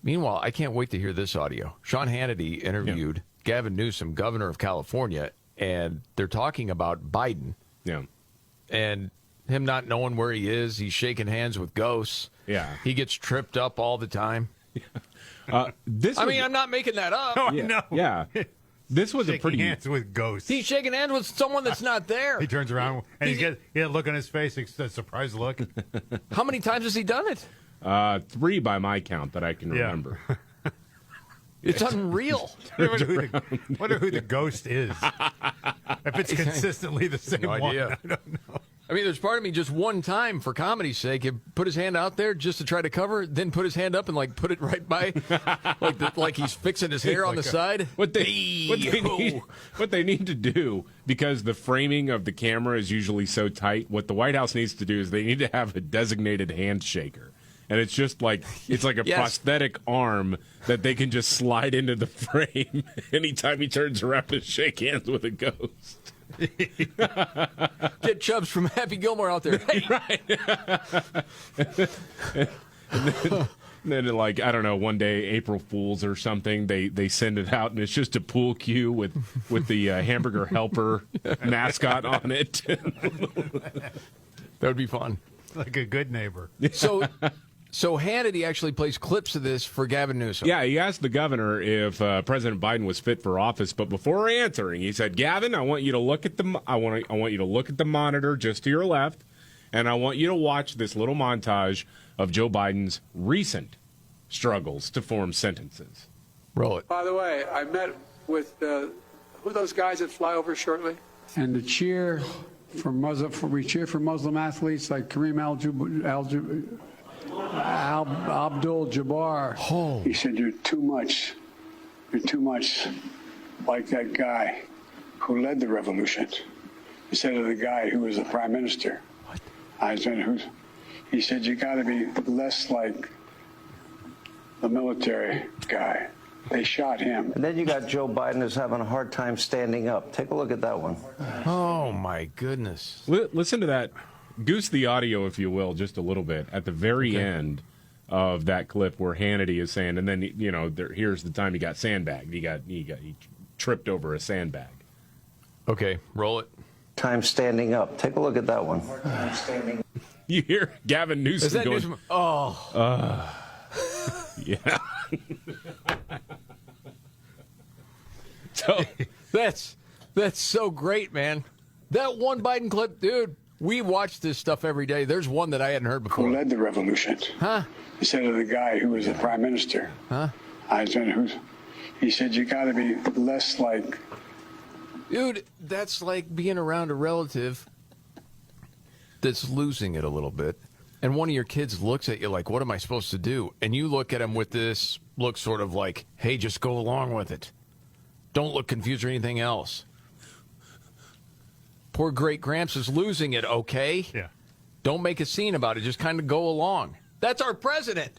Meanwhile, I can't wait to hear this audio. Sean Hannity interviewed Gavin Newsom, governor of California, and they're talking about Biden. Yeah. And him not knowing where he is. He's shaking hands with ghosts. Yeah. He gets tripped up all the time. I'm not making that up. Oh, no. Yeah. This was shaking a pretty hands with ghosts. He's shaking hands with someone that's not there. He turns around and he gets a look on his face, a surprised look. How many times has he done it? 3 by my count that I can remember. It's unreal. Wonder who the ghost is. If it's consistently the same one, I don't know. I mean, there's part of me just one time for comedy's sake, he put his hand out there just to try to cover, then put his hand up and put it right by, like he's fixing his hair on the side. What they need to do, because the framing of the camera is usually so tight, what the White House needs to do is they need to have a designated handshaker. And it's just like a prosthetic arm that they can just slide into the frame anytime he turns around to shake hands with a ghost. Get Chubbs from Happy Gilmore out there. Hey. Right. and then, I don't know, one day, April Fools or something, they send it out, and it's just a pool cue with the Hamburger Helper mascot on it. That would be fun. Like a good neighbor. So Hannity actually plays clips of this for Gavin Newsom. Yeah, he asked the governor if President Biden was fit for office, but before answering, he said, "Gavin, I want you to look at I want you to look at the monitor just to your left, and I want you to watch this little montage of Joe Biden's recent struggles to form sentences." Roll it. By the way, I met with who are those guys that fly over shortly? And we cheer for Muslim athletes like Kareem Abdul-Jabbar. Oh. He said, "You're too much like that guy who led the revolution." He said to the guy who was the prime minister. What? He said, "You got to be less like the military guy." They shot him. And then you got Joe Biden who's having a hard time standing up. Take a look at that one. Oh, my goodness. Listen to that. Goose the audio, if you will, just a little bit at the very end of that clip where Hannity is saying, and then, here's the time he got sandbagged. He tripped over a sandbag. Okay, roll it. Time standing up. Take a look at that one. You hear Gavin Newsom Is that going, Newsom? Oh. Yeah. So that's so great, man. That one Biden clip, dude. We watch this stuff every day. There's one that I hadn't heard before. Who led the revolution? Huh? He said to the guy who was the prime minister. Huh? He said, "You got to be less like." Dude, that's like being around a relative that's losing it a little bit, and one of your kids looks at you like, "What am I supposed to do?" And you look at him with this look, sort of like, "Hey, just go along with it. Don't look confused or anything else." Poor great Gramps is losing it, okay? Yeah. Don't make a scene about it. Just kind of go along. That's our president.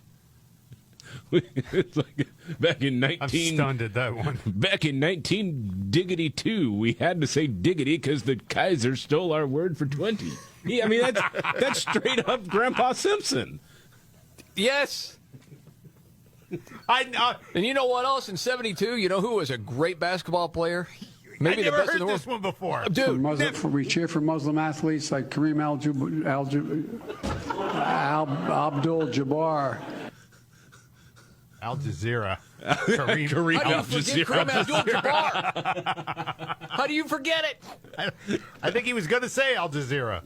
It's like back in I'm stunned at that one. Back in 19-diggity-2, we had to say diggity because the Kaiser stole our word for 20. Yeah, I mean, that's straight up Grandpa Simpson. Yes. And you know what else? In 72, you know who was a great basketball player? I never best in heard the world. this one before. Dude, We cheer for Muslim athletes like Kareem Abdul-Jabbar. Al Jazeera. Kareem How do you Al forget Jazeera. Kareem Abdul-Jabbar? How do you forget it? I think he was going to say Al Jazeera.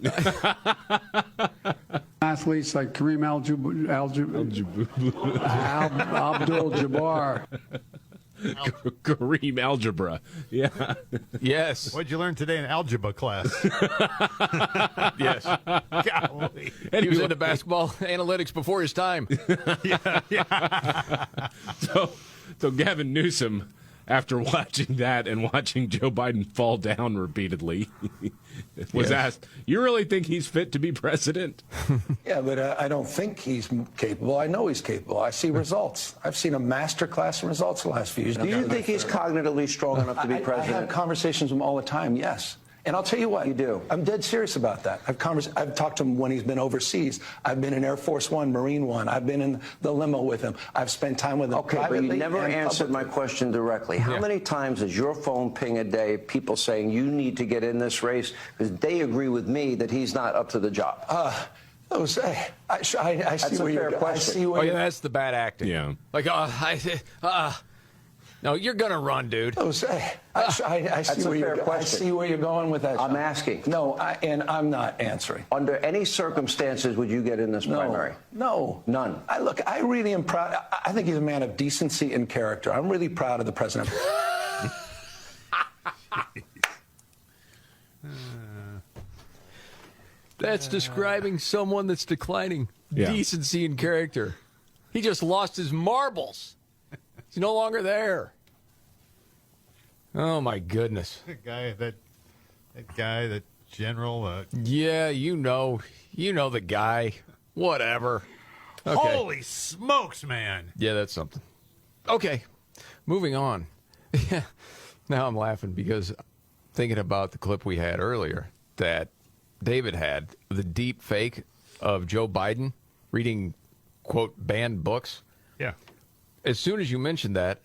Athletes like Kareem Abdul-Jabbar. Kareem algebra. Yeah. Yes. What'd you learn today in algebra class? Yes. Golly. He was into basketball analytics before his time. So Gavin Newsom, after watching that and watching Joe Biden fall down repeatedly, was asked, "You really think he's fit to be president?" Yeah, but I don't think he's capable. I know he's capable. I see results. I've seen a master class in results the last few years. Do you think he's cognitively strong enough to be I president? have conversations with him all the time, yes. And I'll tell you what. You do? I'm dead serious about that. I've talked to him when he's been overseas. I've been in Air Force One, Marine One. I've been in the limo with him. I've spent time with him Okay, but you never answered my question directly. How many times does your phone ping a day, people saying you need to get in this race because they agree with me that he's not up to the job? I see where you're going. I see where Oh, yeah, that's the bad acting. Yeah. Like, no, you're going to run, dude. I see where you're going with that. I'm asking. No, and I'm not answering. Under any circumstances would you get in this primary? No. None. I really am proud. I think he's a man of decency and character. I'm really proud of the president. That's describing someone that's declining. Yeah. Decency and character. He just lost his marbles. He's no longer there. Oh, my goodness. That general. Yeah, you know the guy. Whatever. Okay. Holy smokes, man. Yeah, that's something. Okay, moving on. Now I'm laughing because thinking about the clip we had earlier that David had, the deep fake of Joe Biden reading, quote, banned books. Yeah. As soon as you mentioned that,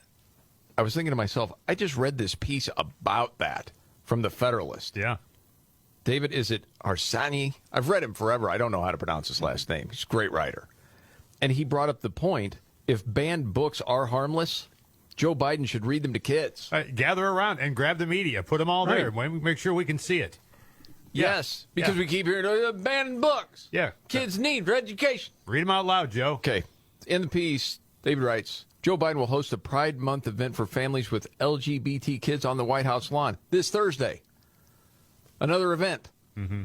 I was thinking to myself, I just read this piece about that from the Federalist. Yeah. David, is it Arsani? I've read him forever. I don't know how to pronounce his last name. He's a great writer. And he brought up the point, if banned books are harmless, Joe Biden should read them to kids. Gather around and grab the media. Put them all there. Make sure we can see it. Yes, because we keep hearing banned books. Yeah. Kids need for education. Read them out loud, Joe. Okay. In the piece, David writes, Joe Biden will host a Pride Month event for families with LGBT kids on the White House lawn this Thursday. Another event. Mm-hmm.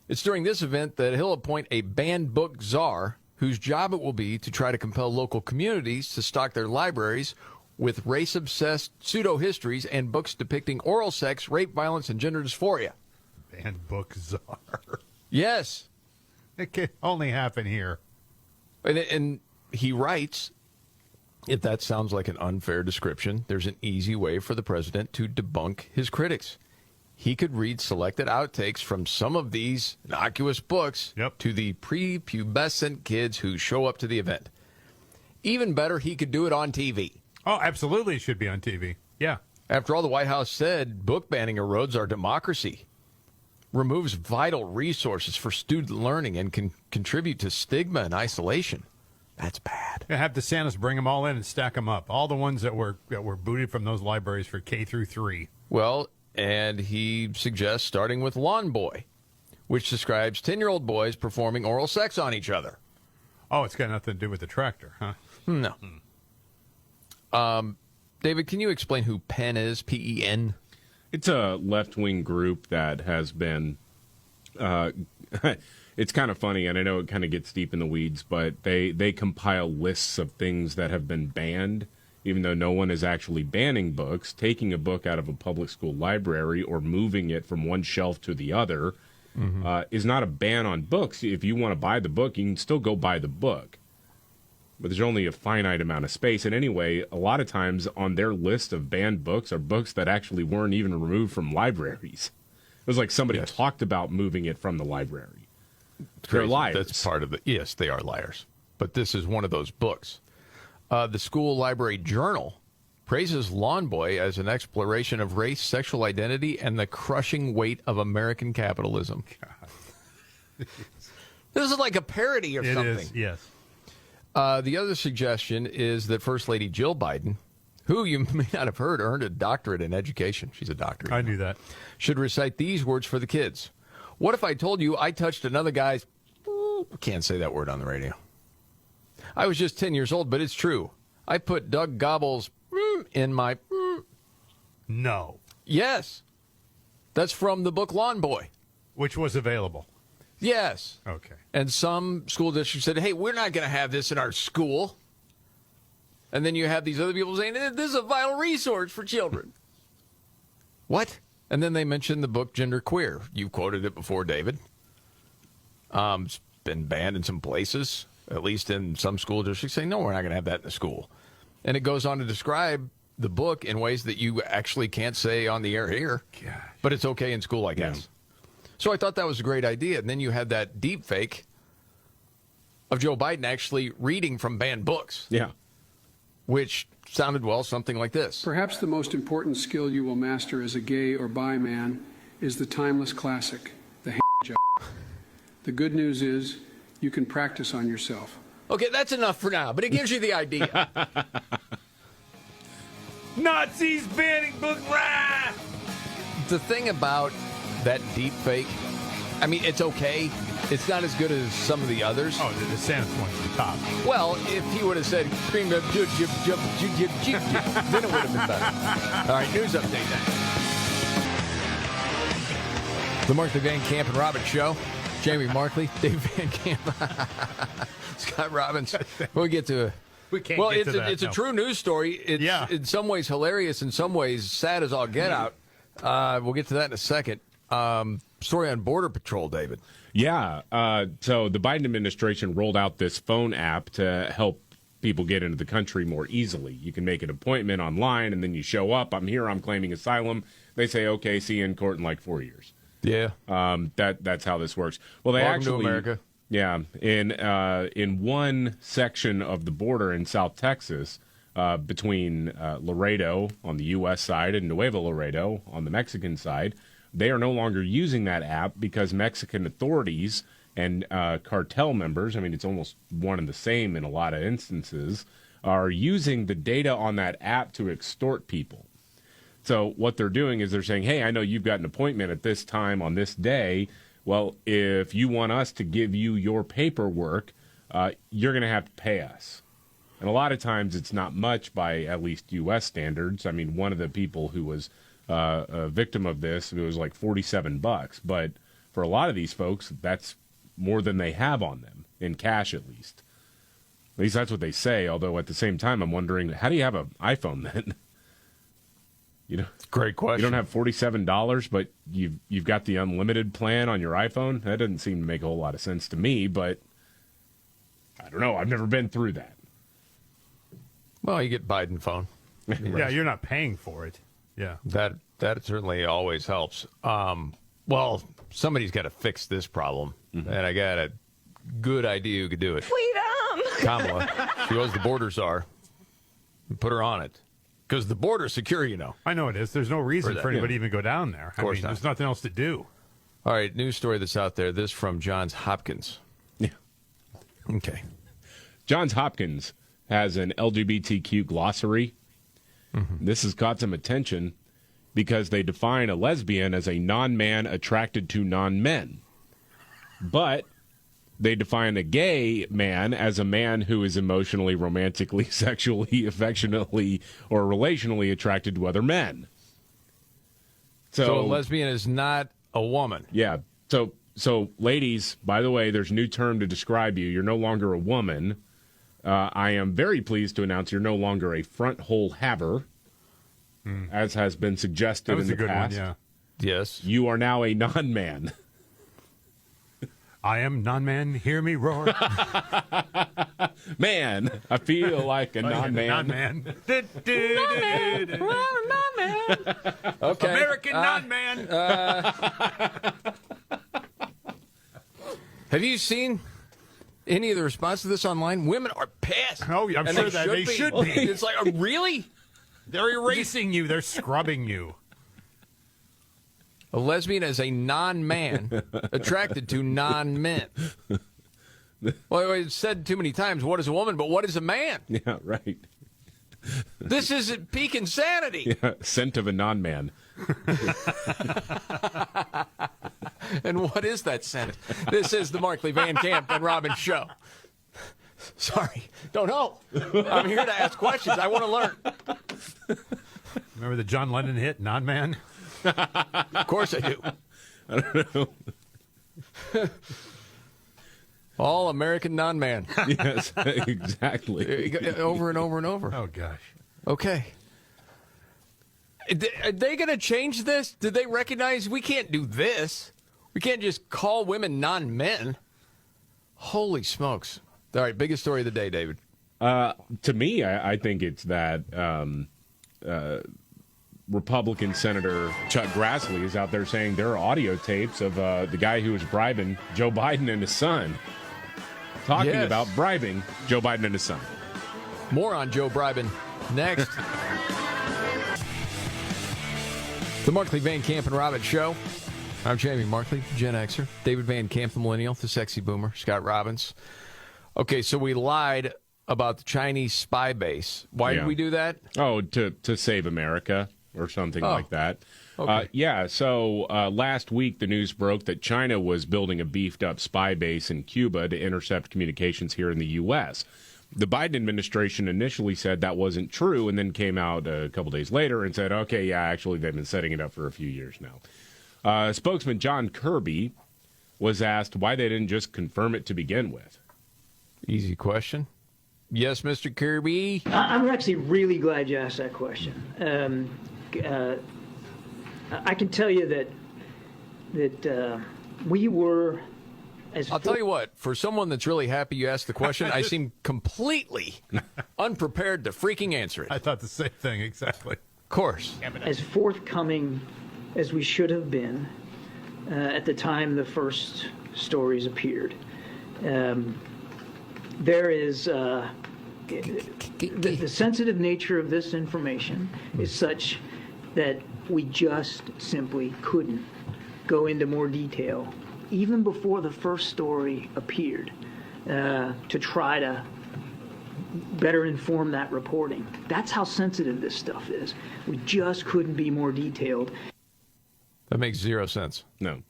It's during this event that he'll appoint a banned book czar whose job it will be to try to compel local communities to stock their libraries with race-obsessed pseudo-histories and books depicting oral sex, rape, violence, and gender dysphoria. Banned book czar. Yes. It can only happen here. And he writes, if that sounds like an unfair description, there's an easy way for the president to debunk his critics. He could read selected outtakes from some of these innocuous books to the prepubescent kids who show up to the event. Even better, he could do it on TV. Oh, absolutely, it should be on TV. Yeah. After all, the White House said book banning erodes our democracy, removes vital resources for student learning, and can contribute to stigma and isolation. That's bad. Yeah, have DeSantis bring them all in and stack them up. All the ones that were booted from those libraries for K through 3. Well, and he suggests starting with Lawn Boy, which describes 10-year-old boys performing oral sex on each other. Oh, it's got nothing to do with the tractor, huh? No. David, can you explain who PEN is, P-E-N? It's a left-wing group that has been it's kind of funny, and I know it kind of gets deep in the weeds, but they compile lists of things that have been banned, even though no one is actually banning books. Taking a book out of a public school library or moving it from one shelf to the other is not a ban on books. If you want to buy the book, you can still go buy the book. But there's only a finite amount of space. And anyway, a lot of times on their list of banned books are books that actually weren't even removed from libraries. It was like somebody talked about moving it from the library. They're liars. That's part of it. Yes, they are liars. But this is one of those books. The School Library Journal praises Lawn Boy as an exploration of race, sexual identity, and the crushing weight of American capitalism. This is like a parody or something. It is, yes. The other suggestion is that First Lady Jill Biden, who you may not have heard earned a doctorate in education, she's a doctor, I knew that, should recite these words for the kids. What if I told you I touched another guy's... Can't say that word on the radio. I was just 10 years old, but it's true. I put Doug Gobble's in my... No. Yes. That's from the book Lawn Boy. Which was available. Yes. Okay. And some school districts said, hey, we're not going to have this in our school. And then you have these other people saying, this is a vital resource for children. What? And then they mentioned the book Gender Queer. You quoted it before, David. It's been banned in some places, at least in some school districts, saying, no, we're not going to have that in the school. And it goes on to describe the book in ways that you actually can't say on the air here. Gosh. But it's okay in school, I guess. So I thought that was a great idea. And then you had that deep fake of Joe Biden actually reading from banned books. Yeah. Which sounded, well, something like this. Perhaps the most important skill you will master as a gay or bi man is the timeless classic, the job. The good news is you can practice on yourself. Okay, that's enough for now, but it gives you the idea. Nazis banning book. Rah! The thing about that deep fake, I mean, it's okay. It's not as good as some of the others. Oh, the DeSantis one's the top. Well, if he would have said, screamed up, then it would have been better. All right, news update then. The Markley, Van Camp, and Robbins Show. Jamie Markley, Dave Van Camp, Scott Robbins. We'll get to... We can't well, get to that. It's a true news story. It's in some ways hilarious, in some ways sad as all get out. We'll get to that in a second. Story on Border Patrol, David. Yeah. So the Biden administration rolled out this phone app to help people get into the country more easily. You can make an appointment online, and then you show up. I'm here. I'm claiming asylum. They say, okay, see you in court in like 4 years. Yeah. That's how this works. Well, they Welcome actually... to America. Yeah. In one section of the border in South Texas, between Laredo on the U.S. side and Nuevo Laredo on the Mexican side, they are no longer using that app because Mexican authorities and cartel members, I mean, it's almost one and the same in a lot of instances, are using the data on that app to extort people. So what they're doing is they're saying, hey, I know you've got an appointment at this time on this day. Well, if you want us to give you your paperwork, you're going to have to pay us. And a lot of times it's not much by at least U.S. standards. I mean, one of the people who was a victim of this, it was like $47. But for a lot of these folks, that's more than they have on them, in cash at least. At least that's what they say, although at the same time I'm wondering, how do you have an iPhone then? Great question. You don't have $47, but you've got the unlimited plan on your iPhone? That doesn't seem to make a whole lot of sense to me, but I don't know. I've never been through that. Well, you get Biden phone. Yeah, you're not paying for it. Yeah. That certainly always helps. Well, somebody's got to fix this problem, and I got a good idea who could do it. Freedom! Kamala. She knows the borders are. Put her on it. Because the border's secure, I know it is. There's no reason for anybody to even go down there. Of course not. There's nothing else to do. All right, news story that's out there. This from Johns Hopkins. Yeah. Okay. Johns Hopkins has an LGBTQ glossary. This has caught some attention because they define a lesbian as a non-man attracted to non-men. But they define a gay man as a man who is emotionally, romantically, sexually, affectionately, or relationally attracted to other men. So a lesbian is not a woman. Yeah. So ladies, by the way, there's a new term to describe you. You're no longer a woman. I am very pleased to announce you're no longer a front hole haver, as has been suggested in the past. One, yeah. Yes. You are now a non-man. I am non-man, hear me roar. Man, I feel like a non-man. Non-man. Non-man. Okay. American non-man. Have you seen any of the response to this online? Women are pissed. Oh, I'm and sure that they should be. It's like, oh, really? They're erasing you. They're scrubbing you. A lesbian is a non-man attracted to non-men. Well, it's said too many times, what is a woman, but what is a man? Yeah, right. This is at peak insanity. Yeah, scent of a non-man. And what is that scent? This is the Markley, Van Camp, and Robbins show. Sorry, don't know. I'm here to ask questions. I want to learn. Remember the John Lennon hit, Non-Man? Of course I do. I don't know. All American non-man. Yes, exactly. Over and over and over. Oh, gosh. Okay. Are they going to change this? Did they recognize we can't do this? We can't just call women non-men. Holy smokes. All right, biggest story of the day, David. To me, I think it's that Republican Senator Chuck Grassley is out there saying there are audio tapes of the guy who was bribing Joe Biden and his son. Talking about bribing Joe Biden and his son. More on Joe bribing next. The Markley, Van Camp, and Robbins show. I'm Jamie Markley, Gen Xer. David Van Camp, the Millennial, the sexy boomer. Scott Robbins. Okay, so we lied about the Chinese spy base. Why did we do that? Oh, to save America or something like that. Okay. So last week the news broke that China was building a beefed-up spy base in Cuba to intercept communications here in the U.S. The Biden administration initially said that wasn't true and then came out a couple days later and said, okay, yeah, actually they've been setting it up for a few years now. Spokesman John Kirby was asked why they didn't just confirm it to begin with. Easy question. Yes, Mr. Kirby? I'm actually really glad you asked that question. I can tell you that we were... I'll tell you what, for someone that's really happy you asked the question, I seem completely unprepared to freaking answer it. I thought the same thing, exactly. Of course. As forthcoming as we should have been at the time the first stories appeared. There is the sensitive nature of this information is such that we just simply couldn't go into more detail, even before the first story appeared, to try to better inform that reporting. That's how sensitive this stuff is. We just couldn't be more detailed. That makes zero sense. No.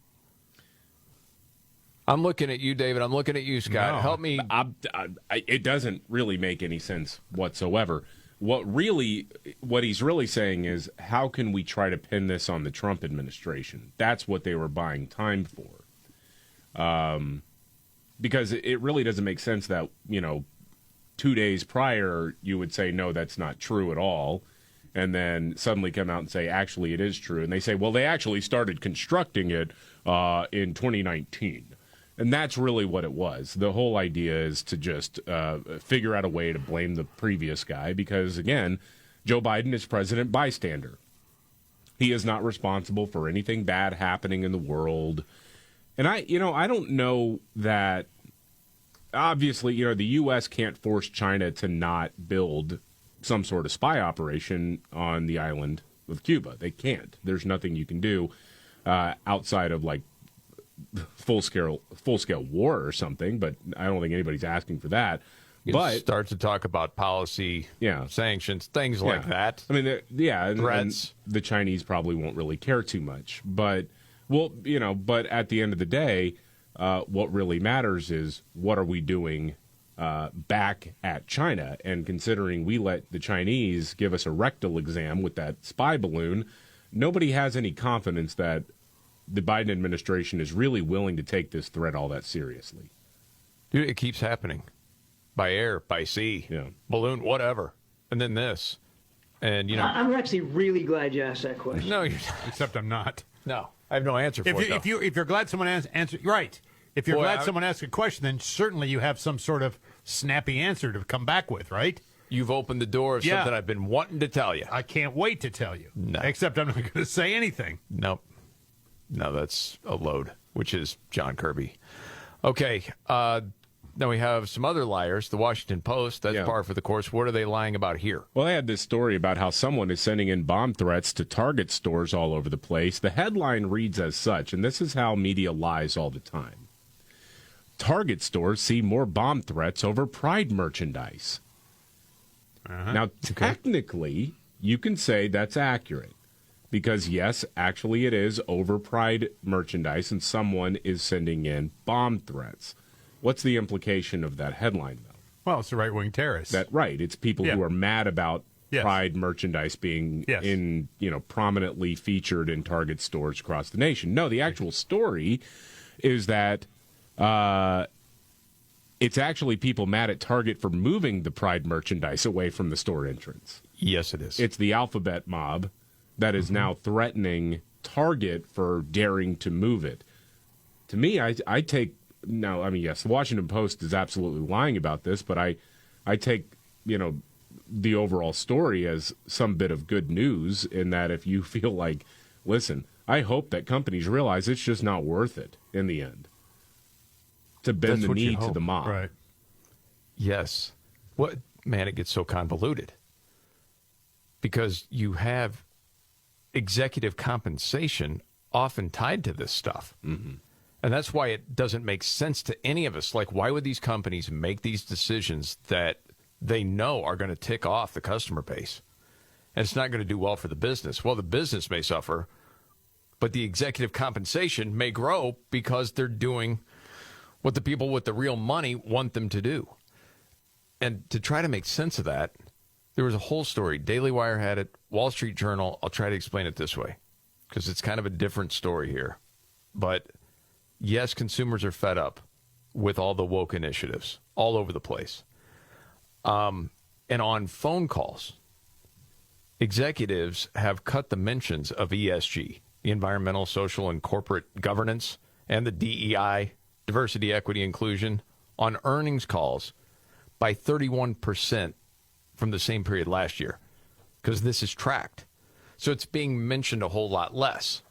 I'm looking at you, David. I'm looking at you, Scott. No, Help me. It doesn't really make any sense whatsoever. What he's really saying is, how can we try to pin this on the Trump administration? That's what they were buying time for. Because it really doesn't make sense that, 2 days prior you would say, no, that's not true at all. And then suddenly come out and say, actually, it is true. And they say, well, they actually started constructing it in 2019. And that's really what it was. The whole idea is to just figure out a way to blame the previous guy because, again, Joe Biden is president bystander. He is not responsible for anything bad happening in the world. And I don't know that, obviously, the U.S. can't force China to not build some sort of spy operation on the island of Cuba. They can't. There's nothing you can do outside of, like, full-scale war or something, but I don't think anybody's asking for that. But start to talk about policy, sanctions, things like that. I mean, threats. And the Chinese probably won't really care too much. But, but at the end of the day, what really matters is what are we doing back at China? And considering we let the Chinese give us a rectal exam with that spy balloon, nobody has any confidence that the Biden administration is really willing to take this threat all that seriously. Dude, it keeps happening. By air, by sea, balloon, whatever. And then this. And, I'm actually really glad you asked that question. No, you're not. Except I'm not. No, I have no answer for it. If you're glad someone answered, right. If you're glad someone asked a question, then certainly you have some sort of snappy answer to come back with, right? You've opened the door of something I've been wanting to tell you. I can't wait to tell you. No. Except I'm not going to say anything. Nope. No, that's a load, which is John Kirby. Okay, then we have some other liars. The Washington Post, that's par for the course. What are they lying about here? Well, they had this story about how someone is sending in bomb threats to Target stores all over the place. The headline reads as such, and this is how media lies all the time. Target stores see more bomb threats over Pride merchandise. Now, technically, you can say that's accurate. Because, yes, actually it is over Pride merchandise, and someone is sending in bomb threats. What's the implication of that headline, though? Well, it's the right-wing terrorists. Right. It's people who are mad about Pride merchandise being prominently featured in Target stores across the nation. No, the actual story is that it's actually people mad at Target for moving the Pride merchandise away from the store entrance. Yes, it is. It's the alphabet mob that is now threatening Target for daring to move it. To me, I take now. I mean, yes, the Washington Post is absolutely lying about this, but I take the overall story as some bit of good news in that if you feel like, listen, I hope that companies realize it's just not worth it in the end to bend the knee to the mob. Right. Yes. What man? It gets so convoluted because you have executive compensation often tied to this stuff. Mm-hmm. And that's why it doesn't make sense to any of us. Like, why would these companies make these decisions that they know are going to tick off the customer base? And it's not going to do well for the business. Well, the business may suffer, but the executive compensation may grow because they're doing what the people with the real money want them to do. And to try to make sense of that, there was a whole story. Daily Wire had it, Wall Street Journal. I'll try to explain it this way because it's kind of a different story here. But yes, consumers are fed up with all the woke initiatives all over the place. And on phone calls, executives have cut the mentions of ESG, the environmental, social, and corporate governance, and the DEI, diversity, equity, inclusion, on earnings calls by 31% from the same period last year, because this is tracked. So it's being mentioned a whole lot less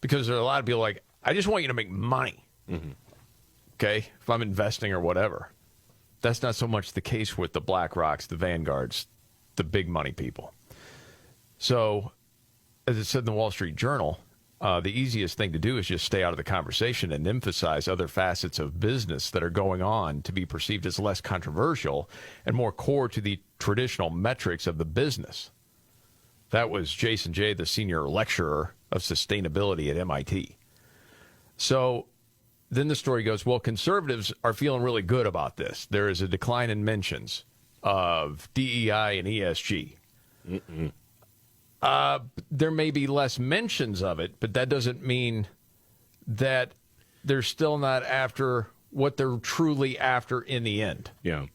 because there are a lot of people like, I just want you to make money. Mm-hmm. Okay? If I'm investing or whatever. That's not so much the case with the BlackRocks, the Vanguards, the big money people. So as it said in the Wall Street Journal, the easiest thing to do is just stay out of the conversation and emphasize other facets of business that are going on to be perceived as less controversial and more core to the traditional metrics of the business. That was Jason Jay, the senior lecturer of sustainability at MIT. So then the story goes, well, conservatives are feeling really good about this. There is a decline in mentions of DEI and ESG. There may be less mentions of it, but that doesn't mean that they're still not after what they're truly after in the end. Yeah.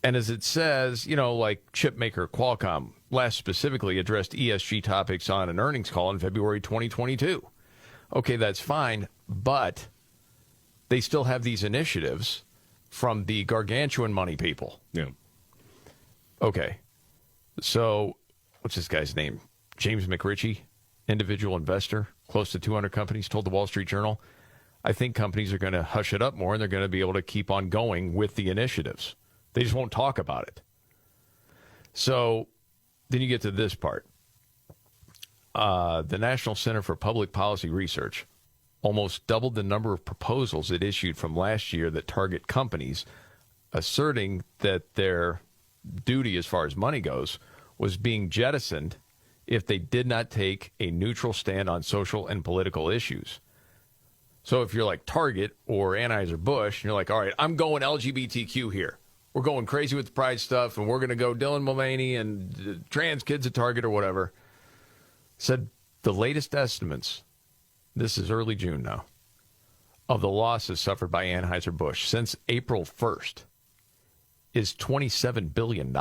And as it says, like chip maker Qualcomm last specifically addressed ESG topics on an earnings call in February 2022. Okay, that's fine, but they still have these initiatives from the gargantuan money people. Yeah. Okay. So, what's this guy's name? James McRitchie, individual investor, close to 200 companies, told the Wall Street Journal, I think companies are going to hush it up more and they're going to be able to keep on going with the initiatives. They just won't talk about it. So, then you get to this part. The National Center for Public Policy Research almost doubled the number of proposals it issued from last year that target companies, asserting that their duty as far as money goes was being jettisoned if they did not take a neutral stand on social and political issues. So if you're like Target or Anheuser-Busch, and you're like, all right, I'm going LGBTQ here. We're going crazy with the pride stuff, and we're going to go Dylan Mulvaney and trans kids at Target or whatever. Said the latest estimates, this is early June now, of the losses suffered by Anheuser-Busch since April 1st is $27 billion.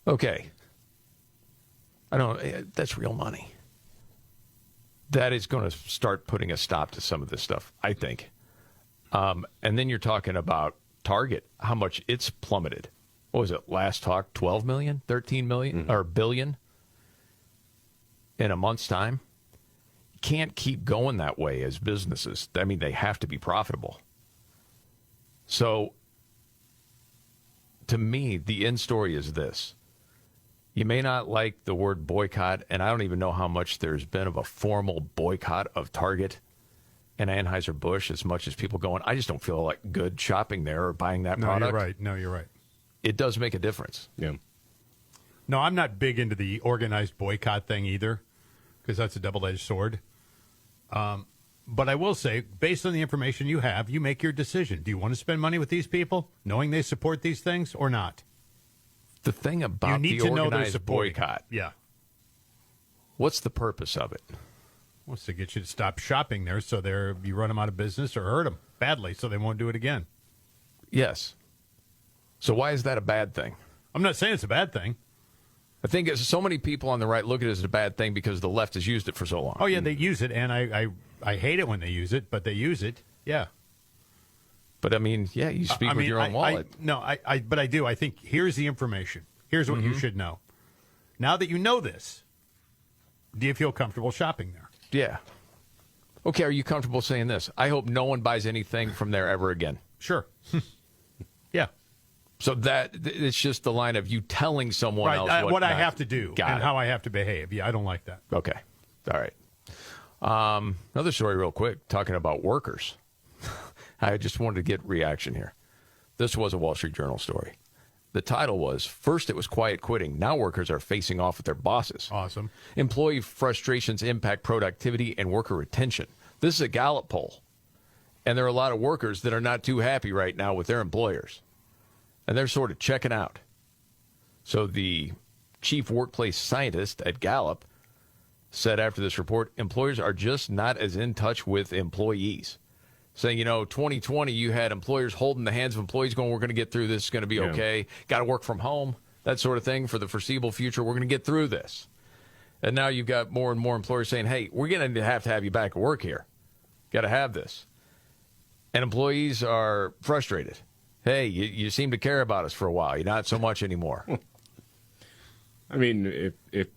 Okay. That's real money. That is going to start putting a stop to some of this stuff, I think. And then you're talking about Target, how much it's plummeted. What was it, last talk, 12 million, 13 million, or billion in a month's time? You can't keep going that way as businesses. I mean, they have to be profitable. So, to me, the end story is this. You may not like the word boycott, and I don't even know how much there's been of a formal boycott of Target and Anheuser-Busch as much as people going, I just don't feel like good shopping there or buying that product. No, you're right. It does make a difference. Yeah. No, I'm not big into the organized boycott thing either, because that's a double-edged sword. But I will say, based on the information you have, you make your decision. Do you want to spend money with these people, knowing they support these things, or not? The thing about the organized boycott, yeah. What's the purpose of it? What's to get you to stop shopping there so you run them out of business or hurt them badly so they won't do it again. Yes. So why is that a bad thing? I'm not saying it's a bad thing. I think so many people on the right look at it as a bad thing because the left has used it for so long. Oh, yeah, they use it, and I hate it when they use it, but they use it, yeah. But, I mean, yeah, you speak with your own wallet. But I do. I think here's the information. Here's what you should know. Now that you know this, do you feel comfortable shopping there? Yeah. Okay, are you comfortable saying this? I hope no one buys anything from there ever again. Sure. Yeah. So it's just the line of you telling someone else what I have to do and how I have to behave. Yeah, I don't like that. Okay. All right. Another story real quick, talking about workers. I just wanted to get reaction here. This was a Wall Street Journal story. The title was, first it was quiet quitting. Now workers are facing off with their bosses. Awesome. Employee frustrations impact productivity and worker retention. This is a Gallup poll. And there are a lot of workers that are not too happy right now with their employers. And they're sort of checking out. So the chief workplace scientist at Gallup said after this report, employers are just not as in touch with employees. Saying, 2020, you had employers holding the hands of employees going, we're going to get through this. It's going to be okay. Got to work from home, that sort of thing for the foreseeable future. We're going to get through this. And now you've got more and more employers saying, hey, we're going to have you back at work here. Got to have this. And employees are frustrated. Hey, you seem to care about us for a while. You're not so much anymore. I mean, if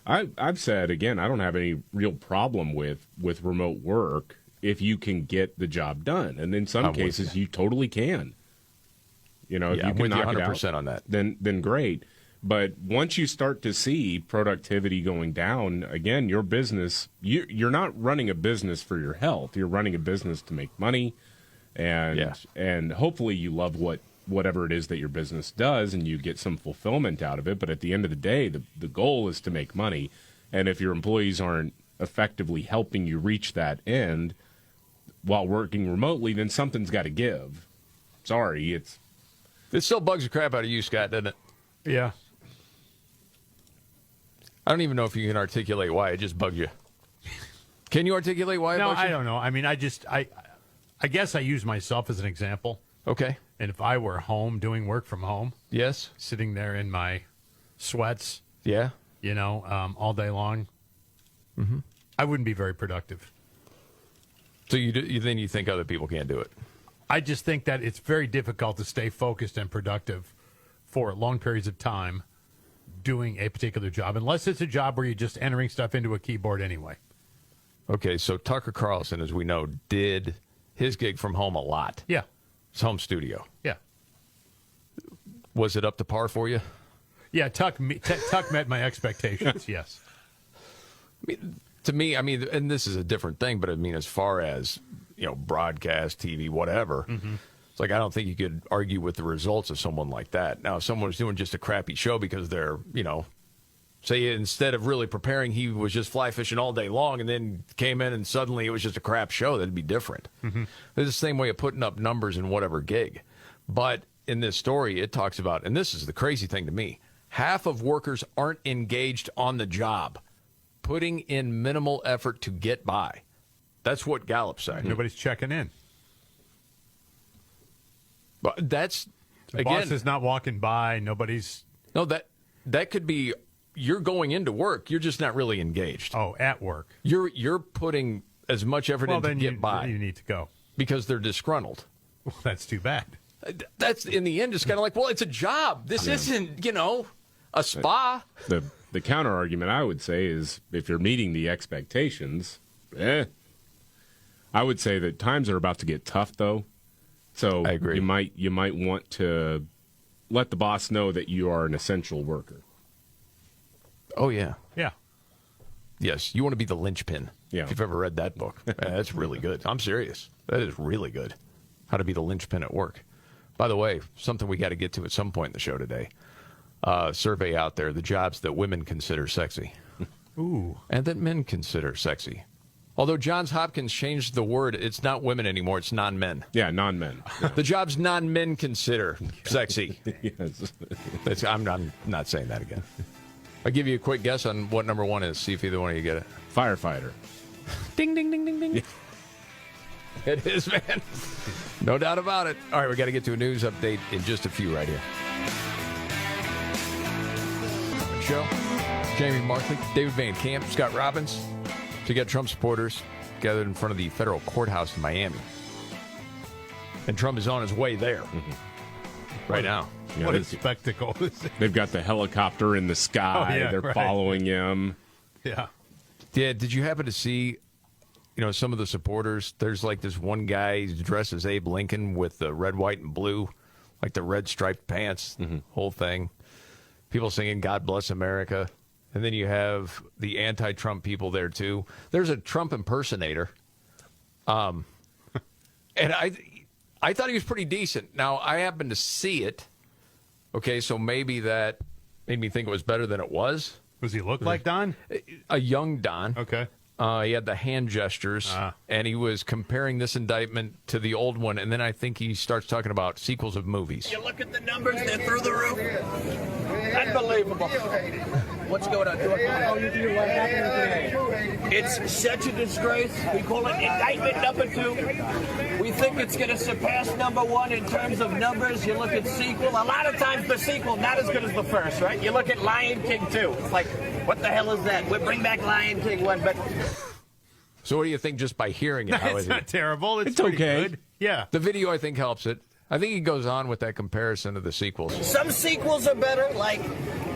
I've said, again, I don't have any real problem with remote work if you can get the job done. And in some cases, you totally can. If you can knock it out, 100% on that. Then great. But once you start to see productivity going down, again, your business, you're not running a business for your health. You're running a business to make money, and hopefully you love whatever it is that your business does, and you get some fulfillment out of it. But at the end of the day, the goal is to make money. And if your employees aren't effectively helping you reach that end while working remotely, then something's got to give. Sorry, it still bugs the crap out of you, Scott, doesn't it? Yeah. I don't even know if you can articulate why it just bugs you. Can you articulate why it bugs you? I don't know. I mean, I guess I use myself as an example. Okay. And if I were home doing work from home, yes, sitting there in my sweats, yeah, all day long, I wouldn't be very productive. So then you think other people can't do it? I just think that it's very difficult to stay focused and productive for long periods of time doing a particular job, unless it's a job where you're just entering stuff into a keyboard anyway. Okay, so Tucker Carlson, as we know, did his gig from home a lot. Yeah. His home studio. Yeah. Was it up to par for you? Yeah, Tuck met my expectations, yes. To me, and this is a different thing, but as far as, broadcast, TV, whatever, it's like I don't think you could argue with the results of someone like that. Now, if someone was doing just a crappy show because they're, say instead of really preparing, he was just fly fishing all day long and then came in and suddenly it was just a crap show, that'd be different. It's the same way of putting up numbers in whatever gig. But in this story, it talks about, and this is the crazy thing to me, half of workers aren't engaged on the job, putting in minimal effort to get by. That's what Gallup said. Nobody's checking in. But that's, the boss is not walking by. Nobody's. No, that could be, you're going into work. You're just not really engaged. Oh, at work. You're putting as much effort in to get by. You need to go. Because they're disgruntled. Well, that's too bad. That's, in the end, it's kind of like, well, it's a job. This isn't, a spa. The counter argument I would say is if you're meeting the expectations, I would say that times are about to get tough, though. So I agree. You might want to let the boss know that you are an essential worker. Oh, yeah. Yeah. Yes, you want to be the linchpin. Yeah. If you've ever read that book. That's really good. I'm serious. That is really good. How to be the linchpin at work. By the way, something we got to get to at some point in the show today. Survey out there, the jobs that women consider sexy. Ooh. And that men consider sexy. Although Johns Hopkins changed the word, it's not women anymore, it's non-men. Yeah, non-men. Yeah. The jobs non-men consider sexy. Yes. I'm not saying that again. I'll give you a quick guess on what number one is. See if either one of you get it. Firefighter. Ding, ding, ding, ding, ding. Yeah. It is, man. No doubt about it. All right, we got to get to a news update in just a few right here. Show. Jamie Markley, David Van Camp, Scott Robbins. To get Trump supporters gathered in front of the federal courthouse in Miami. And Trump is on his way there right now. What a spectacle. They've got the helicopter in the sky. Oh, yeah, they're following him. Yeah. Yeah, did you happen to see, some of the supporters? There's like this one guy dressed as Abe Lincoln with the red, white, and blue, like the red striped pants, whole thing. People singing God Bless America. And then you have the anti-Trump people there, too. There's a Trump impersonator. And I thought he was pretty decent. Now, I happened to see it. Okay, so maybe that made me think it was better than it was. Does he look like Don? A young Don. Okay. He had the hand gestures, and he was comparing this indictment to the old one, and then I think he starts talking about sequels of movies. You look at the numbers, they're through the roof. Unbelievable. What's going on? What happened today? It's such a disgrace. We call it indictment number 2. We think it's going to surpass number 1 in terms of numbers. You look at sequel. A lot of times the sequel not as good as the first, right? You look at Lion King 2. It's like, what the hell is that? We'll bring back Lion King 1, but... So what do you think just by hearing it? How It's is not it? terrible. It's okay. good. Yeah. The video, I think, helps it. I think he goes on with that comparison of the sequels. Some sequels are better, like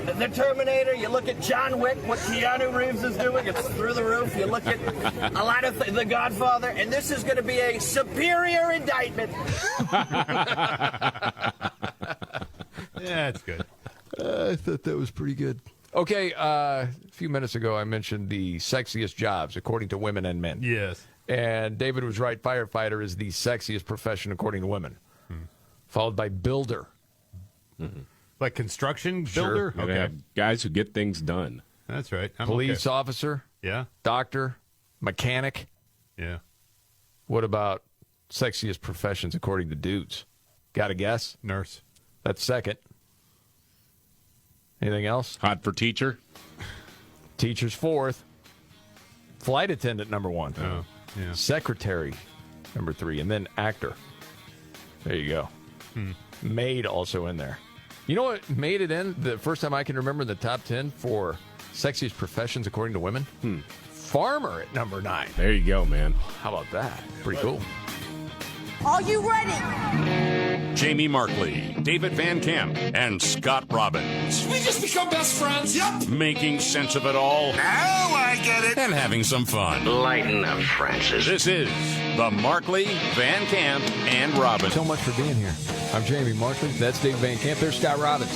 The Terminator. You look at John Wick, what Keanu Reeves is doing, it's through the roof. You look at a lot of The Godfather, and this is going to be a superior indictment. Yeah, it's good. I thought that was pretty good. Okay, a few minutes ago I mentioned the sexiest jobs according to women and men. Yes. And David was right. Firefighter is the sexiest profession according to women, followed by builder. Like construction Sure. builder? They have guys who get things done. That's right. I'm Police okay. officer. Yeah. Doctor. Mechanic. Yeah. What about sexiest professions according to dudes? Got a guess? Nurse. That's second. Anything else? Hot for teacher. Teacher's fourth. Flight attendant, number one. Oh, yeah. Secretary, number three. And then actor. There you go. Maid also in there. You know what made it in the first time I can remember in the top 10 for sexiest professions according to women? Farmer at number 9. There you go, man. How about that? Pretty cool. Are you ready? Jamie Markley, David Van Camp, and Scott Robbins. We just become best friends. Yep. Making sense of it all. Now I get it. And having some fun. Lighten up, Francis. This is the Markley, Van Camp, and Robbins. So much for being here. I'm Jamie Markley. That's David Van Camp. There's Scott Robbins.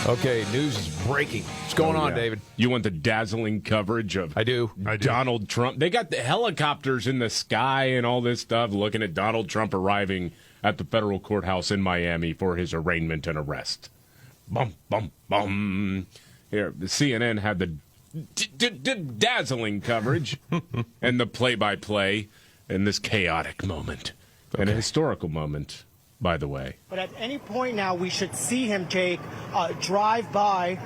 Okay, news is breaking. What's going on, David? You want the dazzling coverage of I do. Donald Trump? They got the helicopters in the sky and all this stuff looking at Donald Trump arriving at the federal courthouse in Miami for his arraignment and arrest. Bum, bum, bum. Here, the CNN had the dazzling coverage and the play-by-play in this chaotic moment. And a historical moment, by the way. But at any point now, we should see him, Jake, drive by.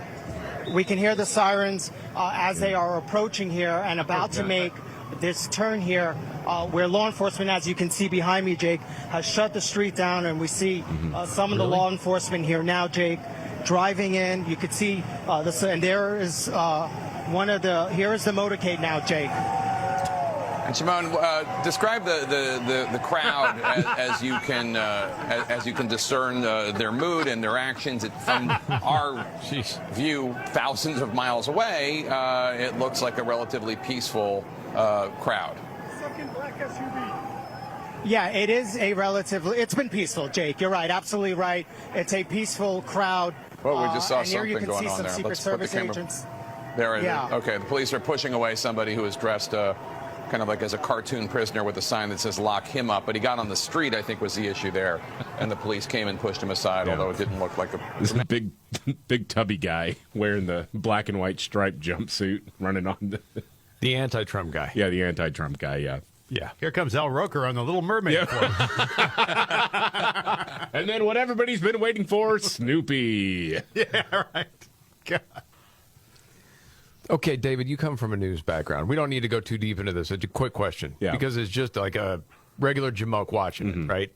We can hear the sirens as they are approaching here and about to make this turn here, where law enforcement, as you can see behind me, Jake, has shut the street down, and we see some of the law enforcement here now, Jake, driving in. You could see this, and there is here is the motorcade now, Jake. And Shimon, describe the crowd as you can discern their mood and their actions. From our view, thousands of miles away, it looks like a relatively peaceful crowd. Second black SUV. Yeah, it is a relatively. It's been peaceful, Jake. You're right, absolutely right. It's a peaceful crowd. Well, we just saw and here you something can going see on some there. Secret Let's put the Service camera agents. there. Yeah. Okay, the police are pushing away somebody who is dressed kind of like as a cartoon prisoner with a sign that says "Lock him up," but he got on the street, I think was the issue there, and the police came and pushed him aside, although it didn't look like a... This is a big tubby guy wearing the black and white striped jumpsuit running on the anti-Trump guy. Yeah, the anti-Trump guy, yeah. Yeah. Here comes Al Roker on the Little Mermaid. And then what everybody's been waiting for, Snoopy. Yeah, right. God. Okay, David, you come from a news background. We don't need to go too deep into this. It's a quick question. Yeah. Because it's just like a regular Jamoke watching it, right?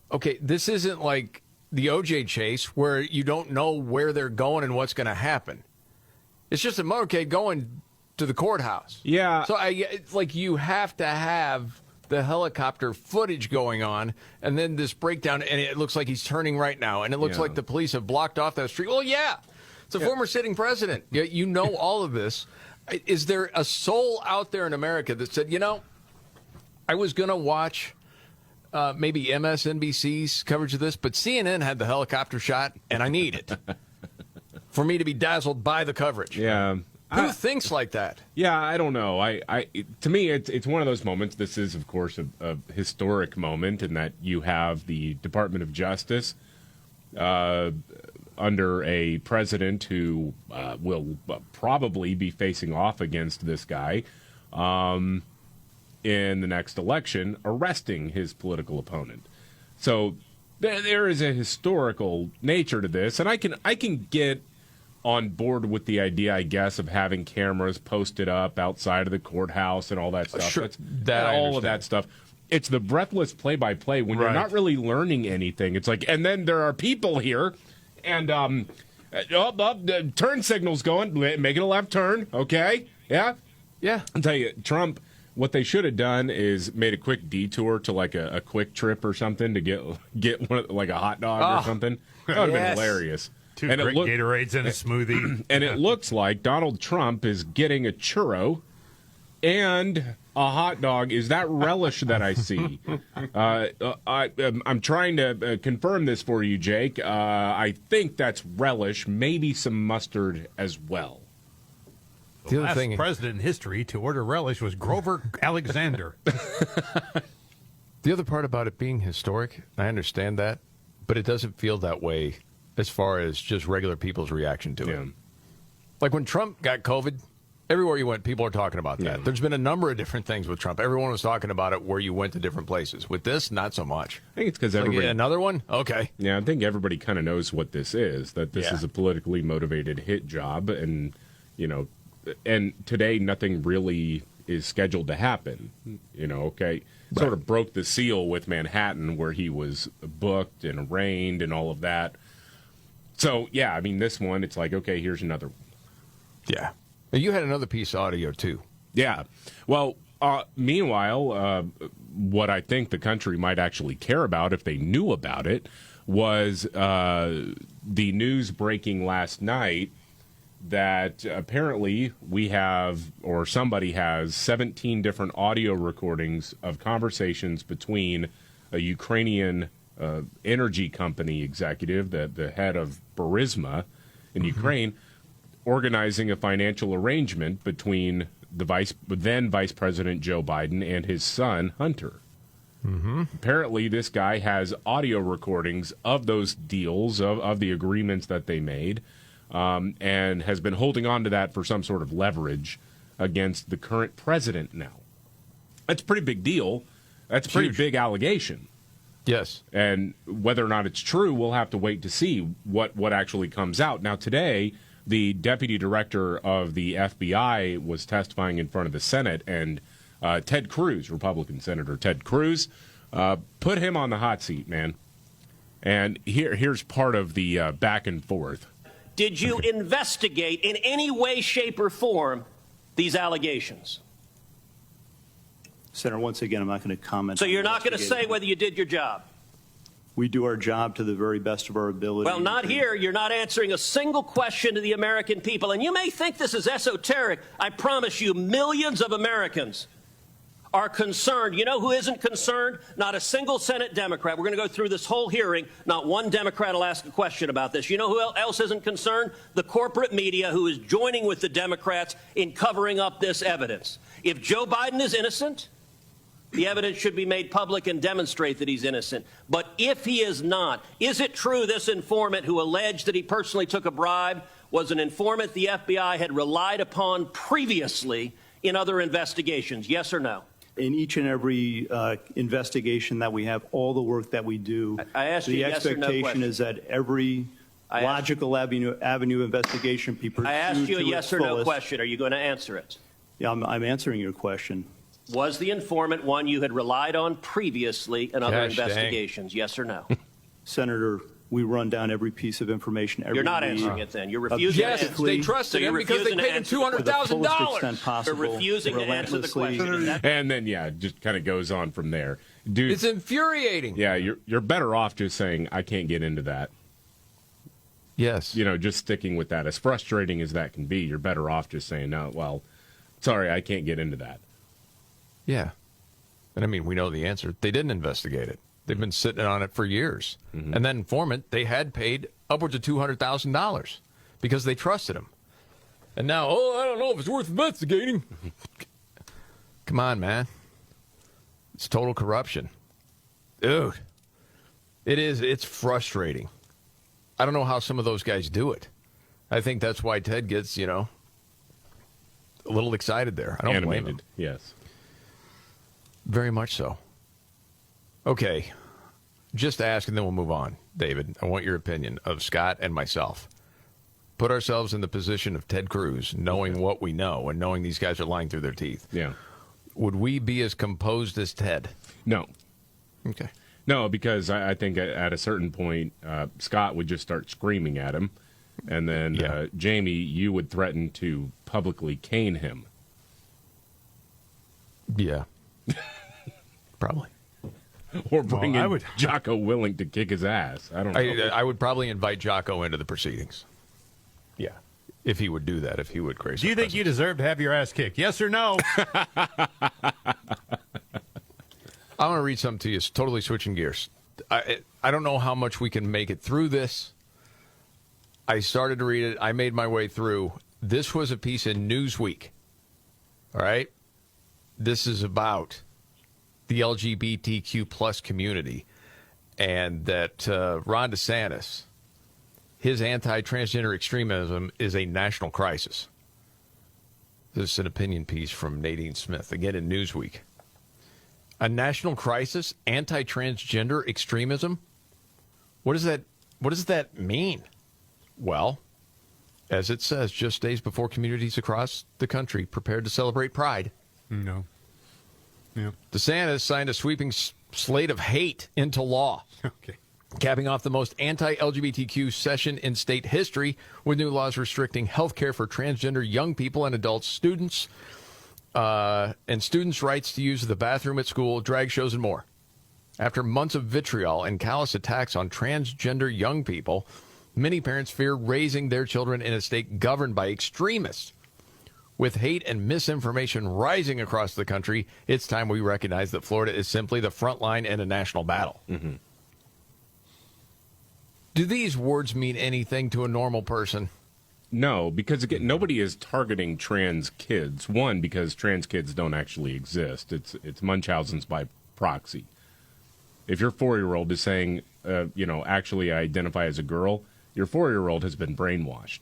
Okay, this isn't like the OJ chase where you don't know where they're going and what's going to happen. It's just a motorcade going to the courthouse. Yeah. So it's like you have to have the helicopter footage going on, and then this breakdown, and it looks like he's turning right now, and it looks like the police have blocked off that street. Well, yeah. It's a former sitting president. You know all of this. Is there a soul out there in America that said, I was going to watch maybe MSNBC's coverage of this, but CNN had the helicopter shot, and I need it for me to be dazzled by the coverage. Yeah. Who thinks like that? Yeah, I don't know. To me, it's one of those moments. This is, of course, a historic moment in that you have the Department of Justice under a president who will probably be facing off against this guy in the next election, arresting his political opponent. So there is a historical nature to this, and I can get on board with the idea, I guess, of having cameras posted up outside of the courthouse and all that stuff. Sure, all of that stuff. It's the breathless play-by-play when you're not really learning anything. It's like, and then there are people here, and the turn signal's going, making a left turn, okay? Yeah? Yeah. I'll tell you, Trump, what they should have done is made a quick detour to like a quick trip or something to get one, like a hot dog or something. That would have been hilarious. Two great Gatorades and a smoothie. And it looks like Donald Trump is getting a churro and a hot dog. Is that relish that I see? I'm trying to confirm this for you, Jake. I think that's relish, maybe some mustard as well. The last president in history to order relish was Grover Alexander. The other part about it being historic, I understand that, but it doesn't feel that way as far as just regular people's reaction to it. Like when Trump got COVID, everywhere you went, people are talking about that. There's been a number of different things with Trump. Everyone was talking about it where you went to different places. With this, not so much. I think it's because everybody... another one? Okay. Yeah, I think everybody kind of knows what this is, that this is a politically motivated hit job, and, and today nothing really is scheduled to happen, okay? Sort of broke the seal with Manhattan where he was booked and arraigned and all of that. So, yeah, I mean, this one, it's like, okay, here's another one. Yeah. You had another piece of audio, too. Yeah. Well, meanwhile, what I think the country might actually care about if they knew about it was the news breaking last night that apparently we have, or somebody has, 17 different audio recordings of conversations between a Ukrainian energy company executive, the head of Burisma in Ukraine, organizing a financial arrangement between the then Vice President Joe Biden and his son, Hunter. Apparently, this guy has audio recordings of those deals, of the agreements that they made, and has been holding on to that for some sort of leverage against the current president now. That's a pretty big deal. That's a pretty big allegation. Yes. And whether or not it's true, we'll have to wait to see what actually comes out. Now, today, the deputy director of the FBI was testifying in front of the Senate, and Ted Cruz, Republican Senator Ted Cruz, put him on the hot seat, man. And here's part of the back and forth. Did you investigate in any way, shape, or form these allegations? Senator, once again, I'm not going to comment. So you're not going to say whether you did your job? We do our job to the very best of our ability. Well, not here. You're not answering a single question to the American people. And you may think this is esoteric. I promise you, millions of Americans are concerned. You know who isn't concerned? Not a single Senate Democrat. We're going to go through this whole hearing. Not one Democrat will ask a question about this. You know who else isn't concerned? The corporate media, who is joining with the Democrats in covering up this evidence. If Joe Biden is innocent, the evidence should be made public and demonstrate that he's innocent. But if he is not, is it true this informant who alleged that he personally took a bribe was an informant the FBI had relied upon previously in other investigations? Yes or no? In each and every investigation that we have, all the work that we do, I asked you the yes or no expectation question. is that every logical avenue investigation be pursued. I asked you a to yes its or no fullest. question. Are you going to answer it? Yeah, I'm answering your question. Was the informant one you had relied on previously in other investigations? Yes or no? Senator, we run down every piece of information every You're not week. answering it then. You're refusing to answer. They trusted him because they paid him $200,000. You're refusing to answer the question. And then, yeah, it just kind of goes on from there. Dude, it's infuriating. Yeah, you're better off just saying, I can't get into that. Yes. Just sticking with that. As frustrating as that can be, you're better off just saying, no, well, sorry, I can't get into that. Yeah. And I mean, we know the answer. They didn't investigate it. They've been sitting on it for years. And then informant, they had paid upwards of $200,000 because they trusted him. And now, I don't know if it's worth investigating. Come on, man. It's total corruption. Dude. It is. It's frustrating. I don't know how some of those guys do it. I think that's why Ted gets, a little excited there. I don't blame him. Yes. Very much so. Okay. Just ask and then we'll move on. David, I want your opinion of Scott and myself. Put ourselves in the position of Ted Cruz, knowing what we know and knowing these guys are lying through their teeth. Yeah. Would we be as composed as Ted? No. Okay. No, because I think at a certain point, Scott would just start screaming at him. And then, Jamie, you would threaten to publicly cane him. Yeah. Probably. Or bring in Jocko Willink to kick his ass. I don't know. I would probably invite Jocko into the proceedings. Yeah. if he would do that, if he would grace. Do you think you deserve to have your ass kicked? Yes or no? I want to read something to you. It's totally switching gears. I don't know how much we can make it through this. I started to read it. I made my way through. This was a piece in Newsweek. All right? This is about the LGBTQ plus community, and that Ron DeSantis, his anti-transgender extremism is a national crisis. This is an opinion piece from Nadine Smith, again in Newsweek. A national crisis, anti-transgender extremism? What does that mean? Well, as it says, just days before communities across the country prepared to celebrate Pride. No. Yeah. DeSantis signed a sweeping slate of hate into law. Okay. Capping off the most anti-LGBTQ session in state history with new laws restricting health care for transgender young people and adults, students, and students' rights to use the bathroom at school, drag shows, and more. After months of vitriol and callous attacks on transgender young people, many parents fear raising their children in a state governed by extremists. With hate and misinformation rising across the country, it's time we recognize that Florida is simply the front line in a national battle. Mm-hmm. Do these words mean anything to a normal person? No, because again, nobody is targeting trans kids. One, because trans kids don't actually exist. It's Munchausen's by proxy. If your 4-year-old is saying, actually I identify as a girl, your 4-year-old has been brainwashed.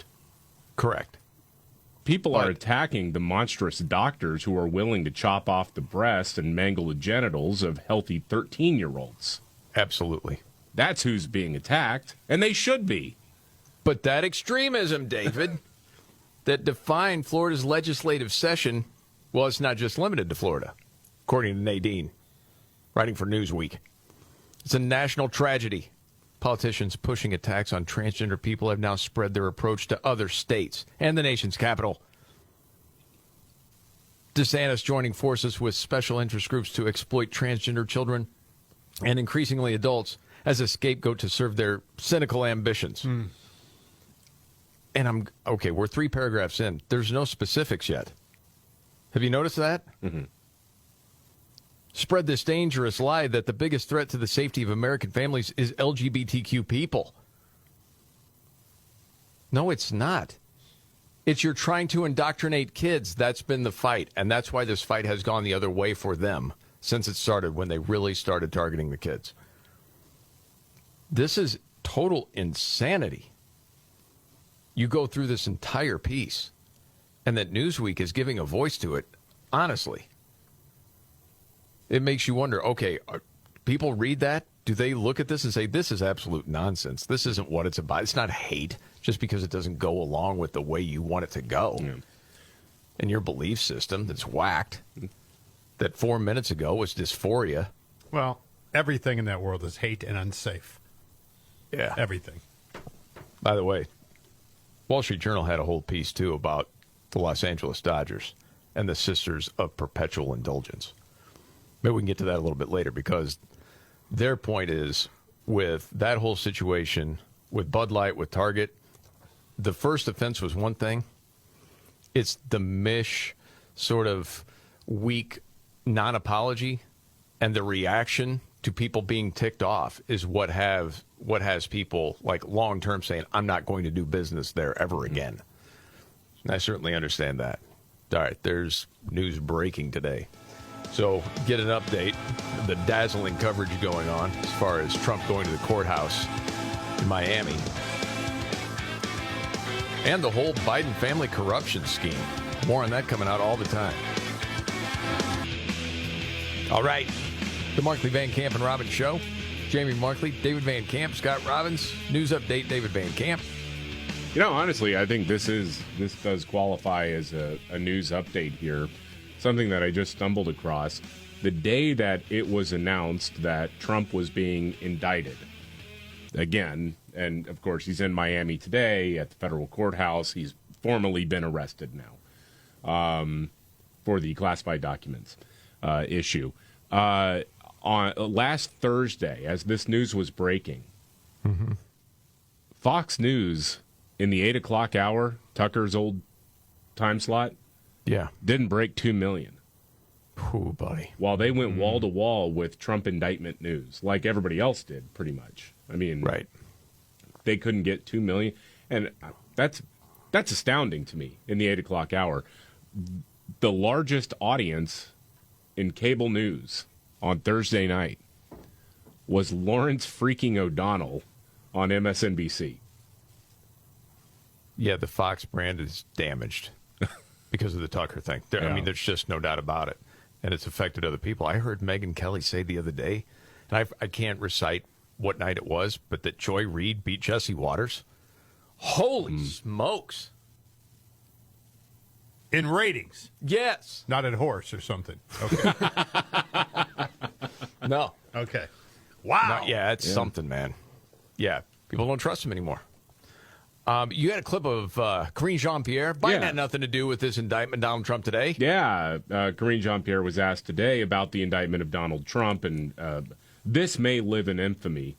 Correct. People are attacking the monstrous doctors who are willing to chop off the breasts and mangle the genitals of healthy 13-year-olds. Absolutely. That's who's being attacked, and they should be. But that extremism, David, that defined Florida's legislative session, well, it's not just limited to Florida, according to Nadine, writing for Newsweek. It's a national tragedy. Politicians pushing attacks on transgender people have now spread their approach to other states and the nation's capital. DeSantis joining forces with special interest groups to exploit transgender children and increasingly adults as a scapegoat to serve their cynical ambitions. And we're 3 paragraphs in. There's no specifics yet. Have you noticed that? Mm-hmm. Spread this dangerous lie that the biggest threat to the safety of American families is LGBTQ people. No, it's not. It's you're trying to indoctrinate kids. That's been the fight, and that's why this fight has gone the other way for them since it started, when they really started targeting the kids. This is total insanity. You go through this entire piece, and that Newsweek is giving a voice to it, honestly. It makes you wonder, okay, people read that? Do they look at this and say, this is absolute nonsense? This isn't what it's about. It's not hate just because it doesn't go along with the way you want it to go. Yeah. And your belief system that's whacked, that 4 minutes ago was dysphoria. Well, everything in that world is hate and unsafe. Yeah. Everything. By the way, Wall Street Journal had a whole piece, too, about the Los Angeles Dodgers and the Sisters of Perpetual Indulgence. Maybe we can get to that a little bit later, because their point is, with that whole situation, with Bud Light, with Target, the first offense was one thing. It's the sort of weak non-apology and the reaction to people being ticked off is what has people like long-term saying, I'm not going to do business there ever again. And I certainly understand that. All right, there's news breaking today. So get an update, the dazzling coverage going on as far as Trump going to the courthouse in Miami. And the whole Biden family corruption scheme. More on that coming out all the time. All right. The Markley, Van Camp, and Robbins Show. Jamie Markley, David Van Camp, Scott Robbins. News update, David Van Camp. Honestly, I think this does qualify as a news update here. Something that I just stumbled across. The day that it was announced that Trump was being indicted again, and of course he's in Miami today at the federal courthouse. He's formally been arrested now for the classified documents issue. On last Thursday, as this news was breaking, Fox News in the 8 o'clock hour, Tucker's old time slot, didn't break 2 million. Ooh, buddy. While they went wall to wall with Trump indictment news, like everybody else did, pretty much. I mean, they couldn't get 2 million, and that's astounding to me. In the 8 o'clock hour, the largest audience in cable news on Thursday night was Lawrence freaking O'Donnell on MSNBC. Yeah, the Fox brand is damaged because of the Tucker thing. I mean, there's just no doubt about it. And it's affected other people. I heard Megyn Kelly say the other day, and I can't recite what night it was, but that Joy Reid beat Jesse Waters. Holy smokes. In ratings? Yes. Not at horse or something. Okay. No. Okay. Wow. It's something, man. Yeah, people don't trust him anymore. You had a clip of Karine Jean-Pierre. Biden had nothing to do with this indictment, Donald Trump, today. Yeah, Karine Jean-Pierre was asked today about the indictment of Donald Trump, and this may live in infamy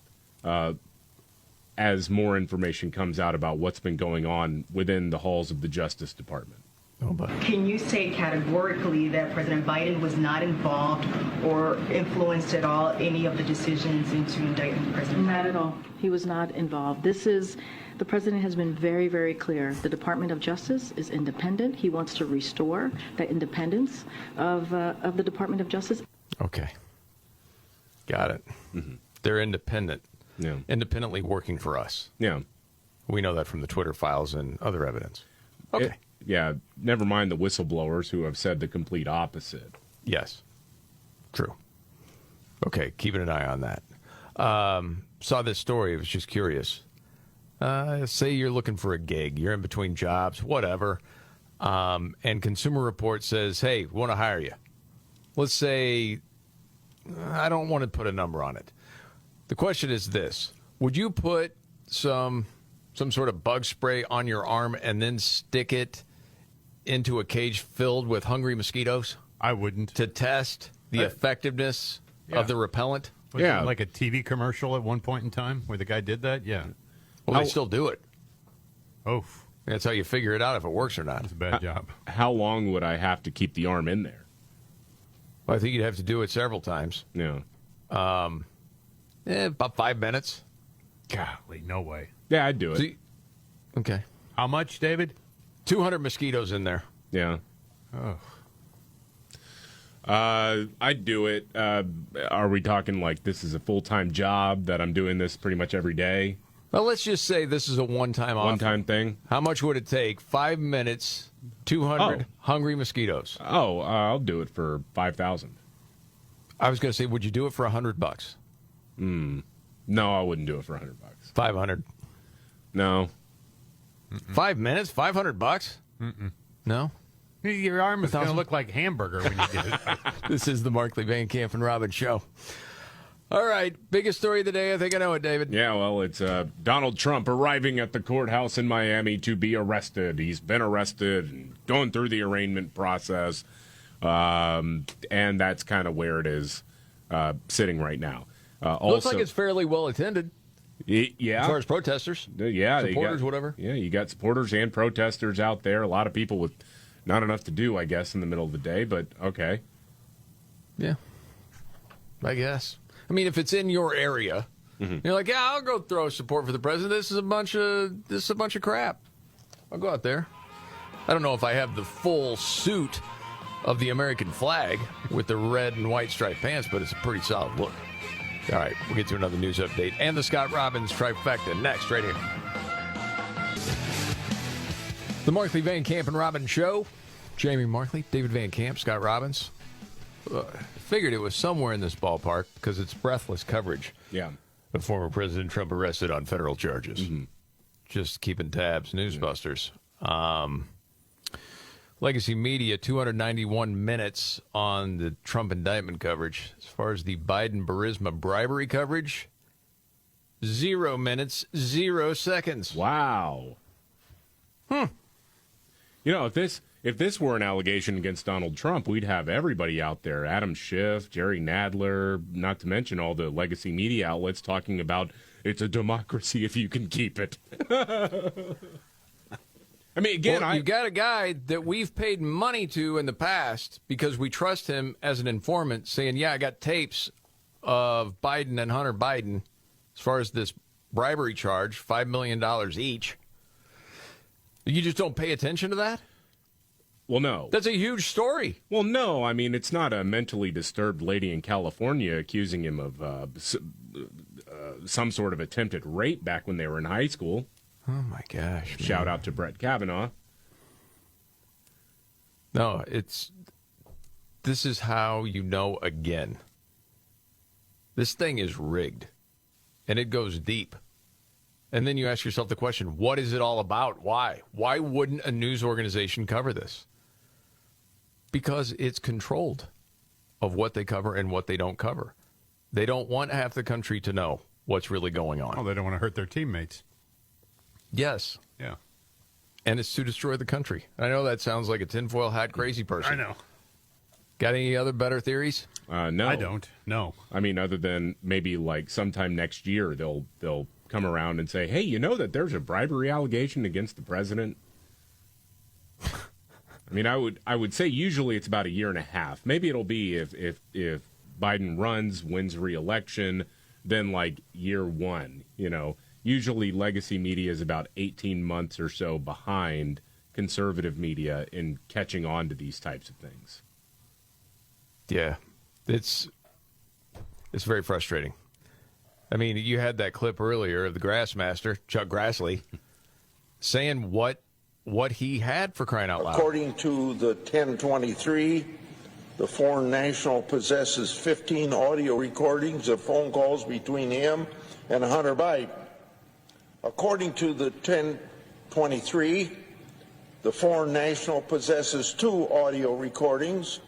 as more information comes out about what's been going on within the halls of the Justice Department. Can you say categorically that President Biden was not involved or influenced at all any of the decisions into indicting President Biden? Not at all. He was not involved. The president has been very, very clear. The Department of Justice is independent. He wants to restore the independence of the Department of Justice. Okay. Got it. Mm-hmm. They're independent. Yeah. Independently working for us. Yeah. We know that from the Twitter files and other evidence. Okay. Never mind the whistleblowers who have said the complete opposite. Yes. True. Okay, keeping an eye on that. Saw this story. I was just curious. Say you're looking for a gig. You're in between jobs, whatever. And Consumer Report says, hey, we want to hire you. Let's say, I don't want to put a number on it. The question is this. Would you put some sort of bug spray on your arm and then stick it into a cage filled with hungry mosquitoes? I wouldn't. To test the effectiveness of the repellent? Was it like a TV commercial at one point in time where the guy did that? Yeah. Well, they still do it. Oh. That's how you figure it out if it works or not. It's a bad job. How long would I have to keep the arm in there? Well, I think you'd have to do it several times. Yeah. About 5 minutes. Golly, no way. Yeah, I'd do it. Okay. How much, David? 200 mosquitoes in there. Yeah. Oh. I'd do it. Are we talking like this is a full-time job that I'm doing this pretty much every day? Well, let's just say this is a one-time offer. One-time thing? How much would it take? 5 minutes, 200 hungry mosquitoes. Oh, I'll do it for $5,000. I was going to say, would you do it for $100? No, I wouldn't do it for $100. 500. No. 5 minutes, $500? No. Your arm is going to look like hamburger when you get it. This is the Markley, Van Camp, and Robbins show. All right, biggest story of the day. I think I know it, David. Yeah, well, it's Donald Trump arriving at the courthouse in Miami to be arrested. He's been arrested and going through the arraignment process, and that's kind of where it is sitting right now. Looks like it's fairly well attended. Yeah. As far as protesters. Yeah. Supporters, whatever. Yeah, you got supporters and protesters out there. A lot of people with not enough to do, I guess, in the middle of the day, but okay. Yeah. I guess. I mean, if it's in your area, you're like, yeah, I'll go throw support for the president. This is a bunch of crap. I'll go out there. I don't know if I have the full suit of the American flag with the red and white striped pants, but it's a pretty solid look. All right, we'll get to another news update and the Scott Robbins trifecta next, right here. The Markley, Van Camp, and Robbins show. Jamie Markley, David Van Camp, Scott Robbins. Figured it was somewhere in this ballpark because it's breathless coverage. Yeah. Of former President Trump arrested on federal charges. Just keeping tabs. Newsbusters. Legacy Media, 291 minutes on the Trump indictment coverage. As far as the Biden-Burisma bribery coverage, 0 minutes, 0 seconds. Wow. You know, if this were an allegation against Donald Trump, we'd have everybody out there. Adam Schiff, Jerry Nadler, not to mention all the legacy media outlets talking about it's a democracy if you can keep it. I mean, again, you got a guy that we've paid money to in the past because we trust him as an informant saying, yeah, I got tapes of Biden and Hunter Biden as far as this bribery charge, $5 million each. You just don't pay attention to that? Well, no. That's a huge story. Well, no. I mean, it's not a mentally disturbed lady in California accusing him of some sort of attempted rape back when they were in high school. Oh, my gosh. Shout out to Brett Kavanaugh. No, this is how you know again. This thing is rigged, and it goes deep. And then you ask yourself the question, what is it all about? Why? Why wouldn't a news organization cover this? Because it's controlled of what they cover and what they don't cover. They don't want half the country to know what's really going on. Oh, they don't want to hurt their teammates. Yes. Yeah. And it's to destroy the country. I know that sounds like a tinfoil hat crazy person. I know. Got any other better theories? No. I don't. No. I mean, other than maybe like sometime next year, they'll come around and say, hey, you know that there's a bribery allegation against the president? I mean, I would say usually it's about a year and a half. Maybe it'll be if Biden wins re-election, then like year one, you know. Usually legacy media is about 18 months or so behind conservative media in catching on to these types of things. Yeah, it's very frustrating. I mean, you had that clip earlier of the Grassmaster, Chuck Grassley, saying what he had, for crying out loud. According to the 1023, the foreign national possesses 15 audio recordings of phone calls between him and Hunter Biden. According to the 1023, the foreign national possesses 2 audio recordings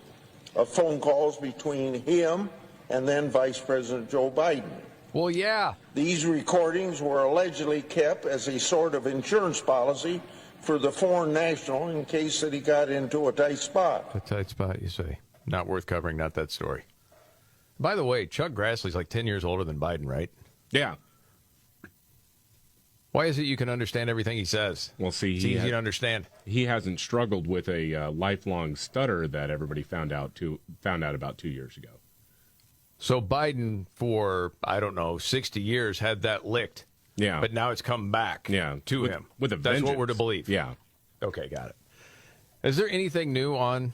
of phone calls between him and then Vice President Joe Biden. Well, yeah. These recordings were allegedly kept as a sort of insurance policy for the foreign national in case that he got into a tight spot. A tight spot, you say. Not worth covering, not that story. By the way, Chuck Grassley's like 10 years older than Biden, right? Yeah. Why is it you can understand everything he says? Well, see, it's easy to understand. He hasn't struggled with a lifelong stutter that everybody found out about 2 years ago. So Biden, for, I don't know, 60 years had that licked. Yeah. But now it's come back to him. With a That's vengeance. what we're to believe. Yeah. Okay, got it. Is there anything new on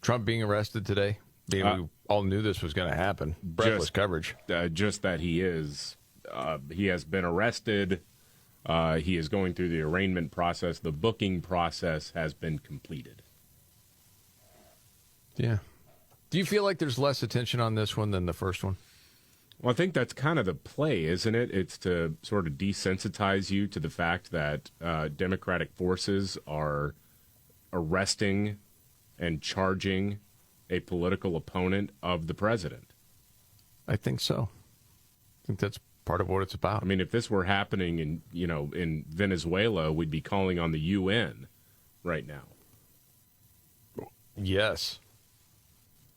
Trump being arrested today? We all knew this was going to happen. Breathless coverage. Just that he has been arrested. He is going through the arraignment process. The booking process has been completed. Yeah. Do you feel like there's less attention on this one than the first one? Well, I think that's kind of the play, isn't it? It's to sort of desensitize you to the fact that Democratic forces are arresting and charging a political opponent of the president. I think so. I think that's part of what it's about. I mean, if this were happening in Venezuela, we'd be calling on the UN right now. Yes.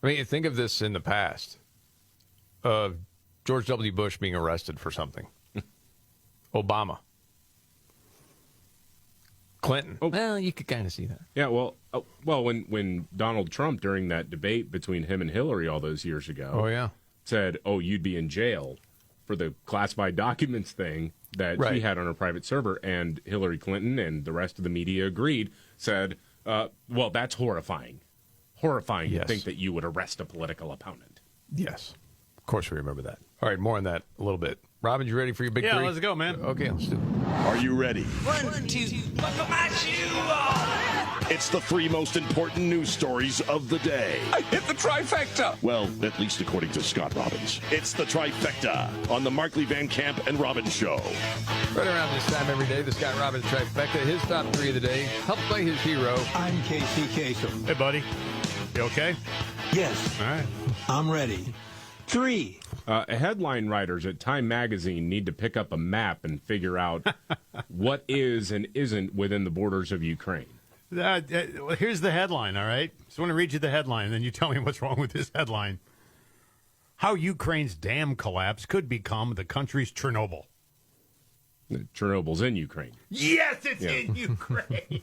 I mean, think of this in the past. George W. Bush being arrested for something. Obama. Clinton. Oh. Well, you could kind of see that. Yeah, well, when Donald Trump, during that debate between him and Hillary all those years ago, said, you'd be in jail for the classified documents thing that she had on her private server, and Hillary Clinton and the rest of the media agreed, said, well, that's horrifying. Horrifying to think that you would arrest a political opponent. Yes. Of course we remember that. All right, more on that a little bit. Robin, you ready for your big three? Yeah, let's go, man. Okay, let's do it. Are you ready? 1, 2, buckle my shoe on. It's the 3 most important news stories of the day. I hit the trifecta. Well, at least according to Scott Robbins. It's the trifecta on the Markley, Van Camp, and Robbins Show. Right around this time every day, the Scott Robbins trifecta, his top 3 of the day. Help play his hero. I'm Casey Kasem. Hey, buddy. You okay? Yes. All right. I'm ready. 3. Headline writers at Time Magazine need to pick up a map and figure out what is and isn't within the borders of Ukraine. Here's the headline, all right? So I want to read you the headline, and then you tell me what's wrong with this headline. how Ukraine's dam collapse could become the country's Chernobyl. Chernobyl's in Ukraine. Yes, it's in Ukraine.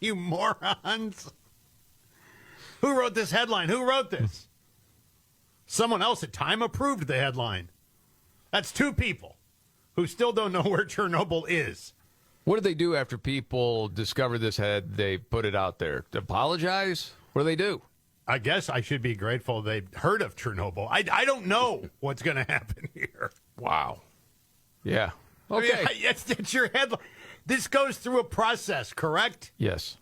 You morons. Who wrote this headline? Who wrote this? Someone else at Time approved the headline. That's two people who still don't know where Chernobyl is. What did they do after people discovered this they put it out there? Apologize? What do they do? I guess I should be grateful they heard of Chernobyl. I don't know what's going to happen here. Wow. Yeah. Okay. I mean, it's your headline. This goes through a process, correct? Yes.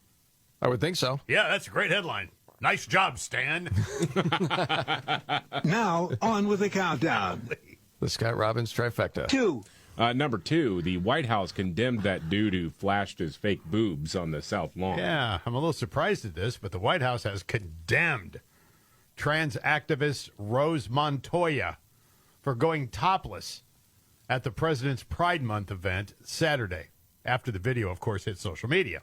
I would think so. Yeah, that's a great headline. Nice job, Stan. Now, on with the countdown. The Scott Robbins trifecta. 2. Number 2, the White House condemned that dude who flashed his fake boobs on the South Lawn. Yeah, I'm a little surprised at this, but the White House has condemned trans activist Rose Montoya for going topless at the president's Pride Month event Saturday, after the video, of course, hit social media.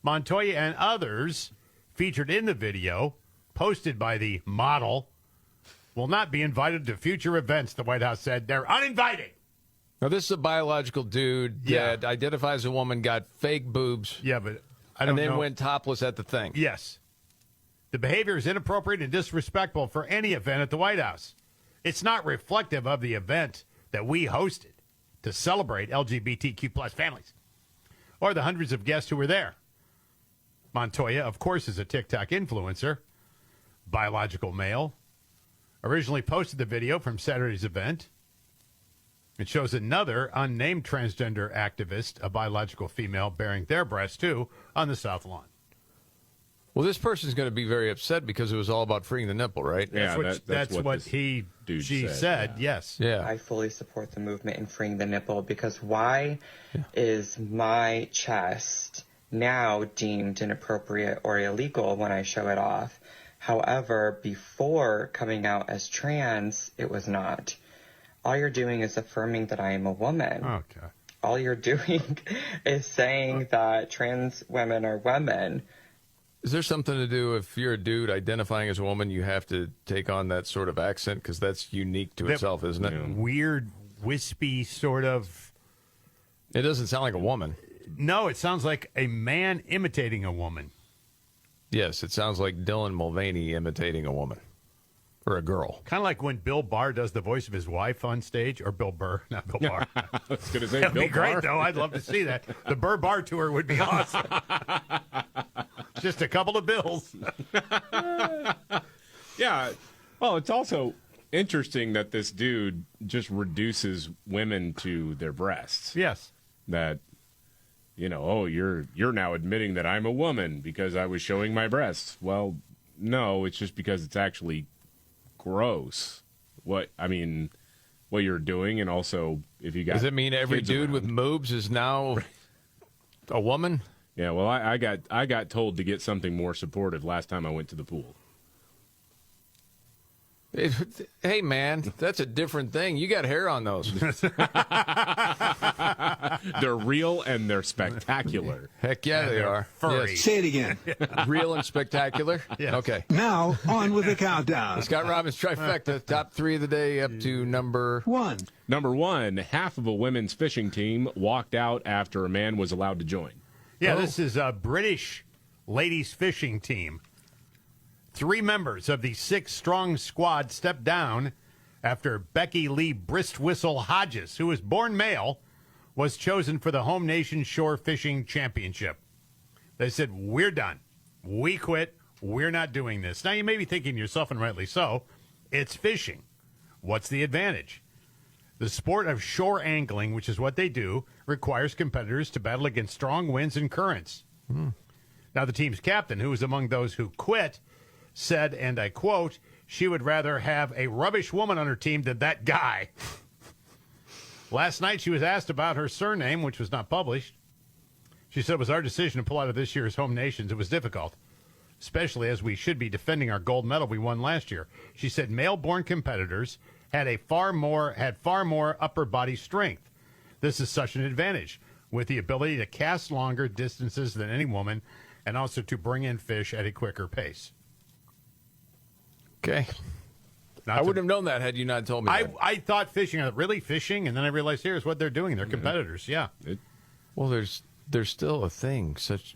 Montoya and others featured in the video, posted by the model, will not be invited to future events, the White House said. They're uninvited. Now, this is a biological dude that identifies a woman, got fake boobs. Yeah, but I don't know. And then went topless at the thing. Yes. The behavior is inappropriate and disrespectful for any event at the White House. It's not reflective of the event that we hosted to celebrate LGBTQ plus families or the hundreds of guests who were there. Montoya, of course, is a TikTok influencer, biological male, originally posted the video from Saturday's event. It shows another unnamed transgender activist, a biological female, bearing their breast, too, on the South Lawn. Well, this person's going to be very upset because it was all about freeing the nipple, right? Yeah, that's what she said, yes. Yeah. I fully support the movement in freeing the nipple because why is my chest now deemed inappropriate or illegal when I show it off? However, before coming out as trans, it was not. All you're doing is affirming that I am a woman. Okay. All you're doing is saying that trans women are women. Is there something to do if you're a dude identifying as a woman, you have to take on that sort of accent? Because that's unique to itself, isn't it? Weird, wispy sort of... It doesn't sound like a woman. No, it sounds like a man imitating a woman. Yes, it sounds like Dylan Mulvaney imitating a woman. Or a girl. Kind of like when Bill Barr does the voice of his wife on stage, or Bill Burr, not Bill Barr. I was going to say That'd Bill be great, Barr. though. I'd love to see that. The Burr Barr tour would be awesome. Just a couple of bills. Yeah. Well, it's also interesting that this dude just reduces women to their breasts. Yes. That, you're now admitting that I'm a woman because I was showing my breasts. Well, no, it's just because it's actually gross what you're doing, and also if you got does it mean every kids dude around. with moobs is now a woman? Yeah, well, I got told to get something more supportive last time I went to the pool. Hey man, that's a different thing. You got hair on those. They're real and they're spectacular. Heck yeah, they are. Furry. Yes. Say it again. Real and spectacular. Yeah. Okay. Now, on with the countdown. The Scott Robbins trifecta, top 3 of the day up to number 1. Number 1, half of a women's fishing team walked out after a man was allowed to join. Yeah, This is a British ladies fishing team. 3 members of the 6-strong squad stepped down after Becky Lee Bristwhistle Hodges, who was born male, was chosen for the Home Nation Shore Fishing Championship. They said, we're done. We quit. We're not doing this. Now, you may be thinking to yourself, and rightly so, it's fishing. What's the advantage? The sport of shore angling, which is what they do, requires competitors to battle against strong winds and currents. Now, the team's captain, who was among those who quit, said, and I quote, she would rather have a rubbish woman on her team than that guy. Last night, she was asked about her surname, which was not published. She said it was our decision to pull out of this year's Home Nations. It was difficult, especially as we should be defending our gold medal we won last year. She said male-born competitors had far more upper body strength. This is such an advantage, with the ability to cast longer distances than any woman and also to bring in fish at a quicker pace. Okay. I wouldn't have known that had you not told me that. I thought fishing, really fishing, and then I realized here's what they're doing. They're competitors, Well, there's still a thing, such,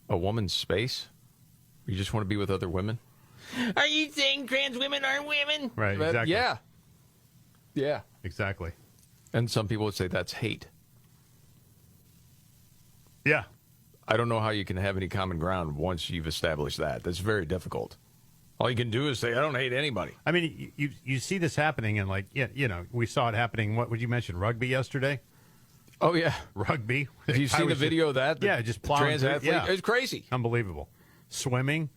a woman's space. You just want to be with other women. Are you saying trans women aren't women? Right, exactly. Yeah. Exactly. And some people would say that's hate. Yeah. I don't know how you can have any common ground once you've established that. That's very difficult. All you can do is say, I don't hate anybody. I mean, you see this happening, and we saw it happening. What would you mention? Rugby yesterday? Oh, yeah. Rugby. Have you seen the video of that? Just plowing trans through. athlete? Yeah. It's crazy. Unbelievable. Swimming.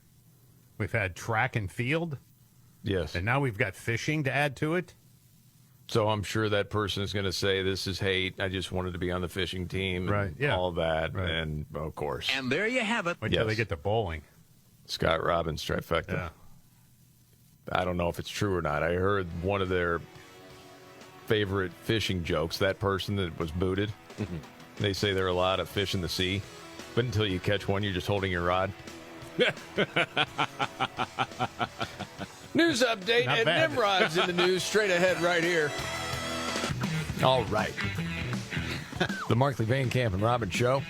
We've had track and field. Yes. And now we've got fishing to add to it. So I'm sure that person is going to say, this is hate. I just wanted to be on the fishing team. And Right, yeah. all that. Right. And, of course. And there you have it. Wait till they get to bowling. Scott Robbins trifecta. Yeah. I don't know if it's true or not. I heard one of their favorite fishing jokes, that person that was booted. They say there are a lot of fish in the sea, but until you catch one, you're just holding your rod. News update, Not and bad. Nimrod's in the news straight ahead right here. All right. The Markley, Van Camp, and Robbins Show.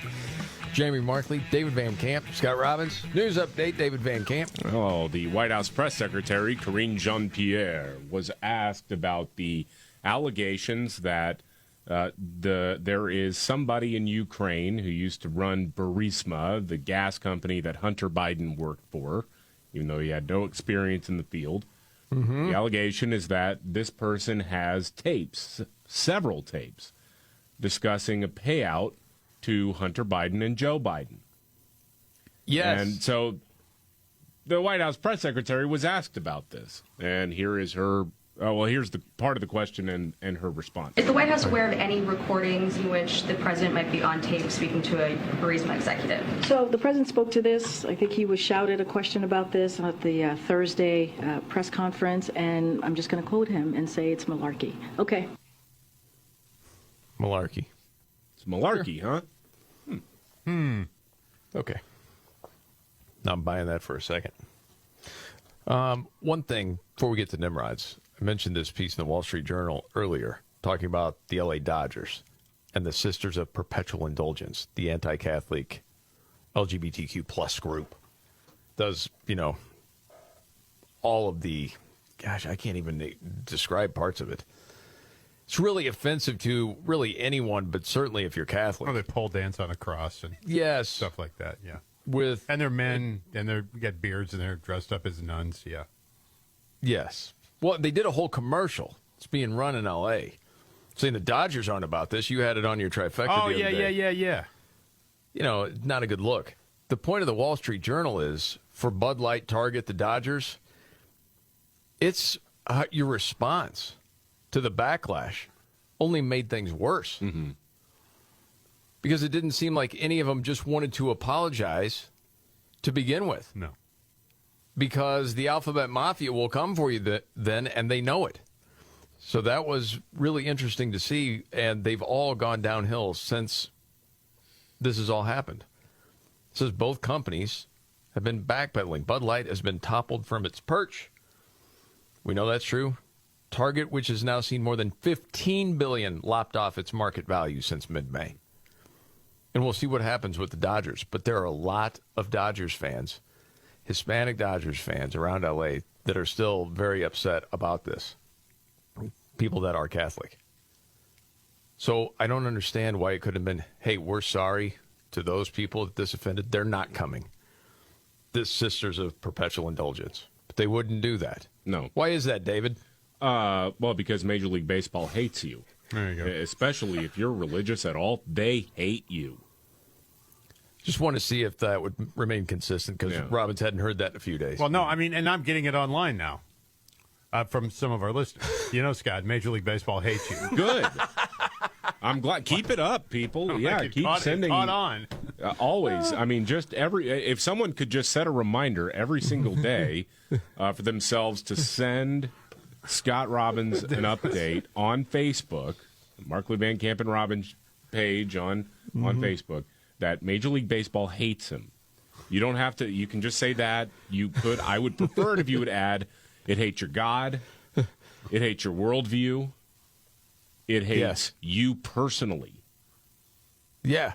Jamie Markley, David Van Camp, Scott Robbins. News update, David Van Camp. Oh, the White House press secretary, Karine Jean-Pierre, was asked about the allegations that there is somebody in Ukraine who used to run Burisma, the gas company that Hunter Biden worked for, even though he had no experience in the field. The allegation is that this person has tapes, several tapes, discussing a payout to Hunter Biden and Joe Biden. Yes. And so the White House press secretary was asked about this. And here is her, here's the part of the question and her response. Is the White House aware of any recordings in which the president might be on tape speaking to a Burisma executive? So the president spoke to this. I think he was shouted a question about this at the Thursday press conference, and I'm just going to quote him and say it's malarkey. Okay. Malarkey. It's malarkey, huh? Okay. Now I'm buying that for a second. One thing before we get to Nimrod's, I mentioned this piece in the Wall Street Journal earlier, talking about the LA Dodgers and the Sisters of Perpetual Indulgence, the anti-Catholic LGBTQ plus group. Does, all of the, I can't even describe parts of it. It's really offensive to really anyone, but certainly if you're Catholic. Oh, they pole dance on a cross and yes, stuff like that, yeah. And they're men, and they got beards, and they're dressed up as nuns, yeah. Yes. Well, they did a whole commercial. It's being run in L.A. Saying the Dodgers aren't about this. You had it on your trifecta the other day. Yeah. Not a good look. The point of the Wall Street Journal is, for Bud Light, Target, the Dodgers, it's your response to the backlash only made things worse. Because it didn't seem like any of them just wanted to apologize to begin with. No. Because the Alphabet Mafia will come for you then, and they know it. So that was really interesting to see, and they've all gone downhill since this has all happened. It says both companies have been backpedaling. Bud Light has been toppled from its perch. We know that's true. Target, which has now seen more than $15 billion lopped off its market value since mid-May. And we'll see what happens with the Dodgers. But there are a lot of Dodgers fans, Hispanic Dodgers fans around L.A. that are still very upset about this. People that are Catholic. So I don't understand why it could have been, hey, we're sorry to those people that this offended. They're not coming. The Sisters of Perpetual Indulgence. But they wouldn't do that. No. Why is that, David? Well, because Major League Baseball hates you. There you go. Especially if you're religious at all, they hate you. Just want to see if that would remain consistent, because Robbins hadn't heard that in a few days. Well, no, I mean, and I'm getting it online now from some of our listeners. Scott, Major League Baseball hates you. Good. I'm glad. Keep it up, people. Keep sending. Caught on. Always. I mean, just if someone could just set a reminder every single day for themselves to send Scott Robbins an update on Facebook, Markley, Van Camp, and Robbins page on Facebook, that Major League Baseball hates him. You don't have to. You can just say that. You could. I would prefer it if you would add, It hates your God. It hates your worldview. It hates you personally. Yeah.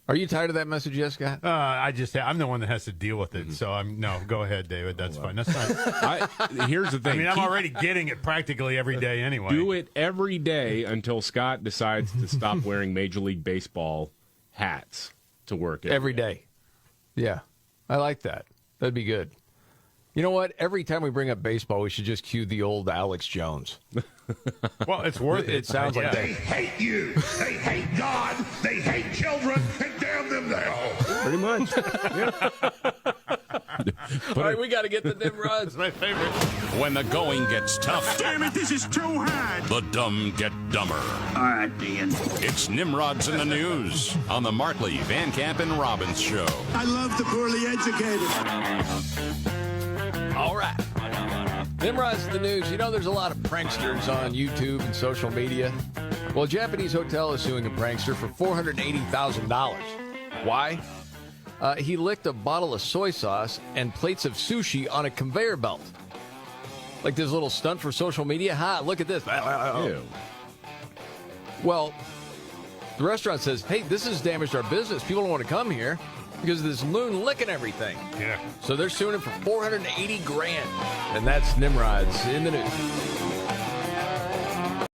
Are you tired of that message yet, Scott? I'm the one that has to deal with it. So go ahead, David. That's fine. That's fine. Here's the thing. I mean, I'm already getting it practically every day anyway. Do it every day until Scott decides to stop wearing Major League Baseball hats to work every day. Yeah. I like that. That'd be good. You know what? Every time we bring up baseball, we should just cue the old Alex Jones. Well, it's worth it. It sounds like that. They hate you. They hate God. They hate children. And damn them they all. Pretty much. All right, we got to get the Nimrods. It's my favorite. When the going gets tough, Damn it, this is too hard. the dumb get dumber. All right, Dan. It's Nimrods in the News on the Markley, Van Camp, and Robbins Show. I love the poorly educated. All right. Nimrod's the news. You know, there's a lot of pranksters on YouTube and social media. Well, a Japanese hotel is suing a prankster for $480,000. Why? He licked a bottle of soy sauce and plates of sushi on a conveyor belt. Like this little stunt for social media. Ha, look at this. Ew. Well, the restaurant says, hey, this has damaged our business. People don't want to come here because of this loon licking everything. Yeah. So they're suing him for $480,000. And that's Nimrod's in the news.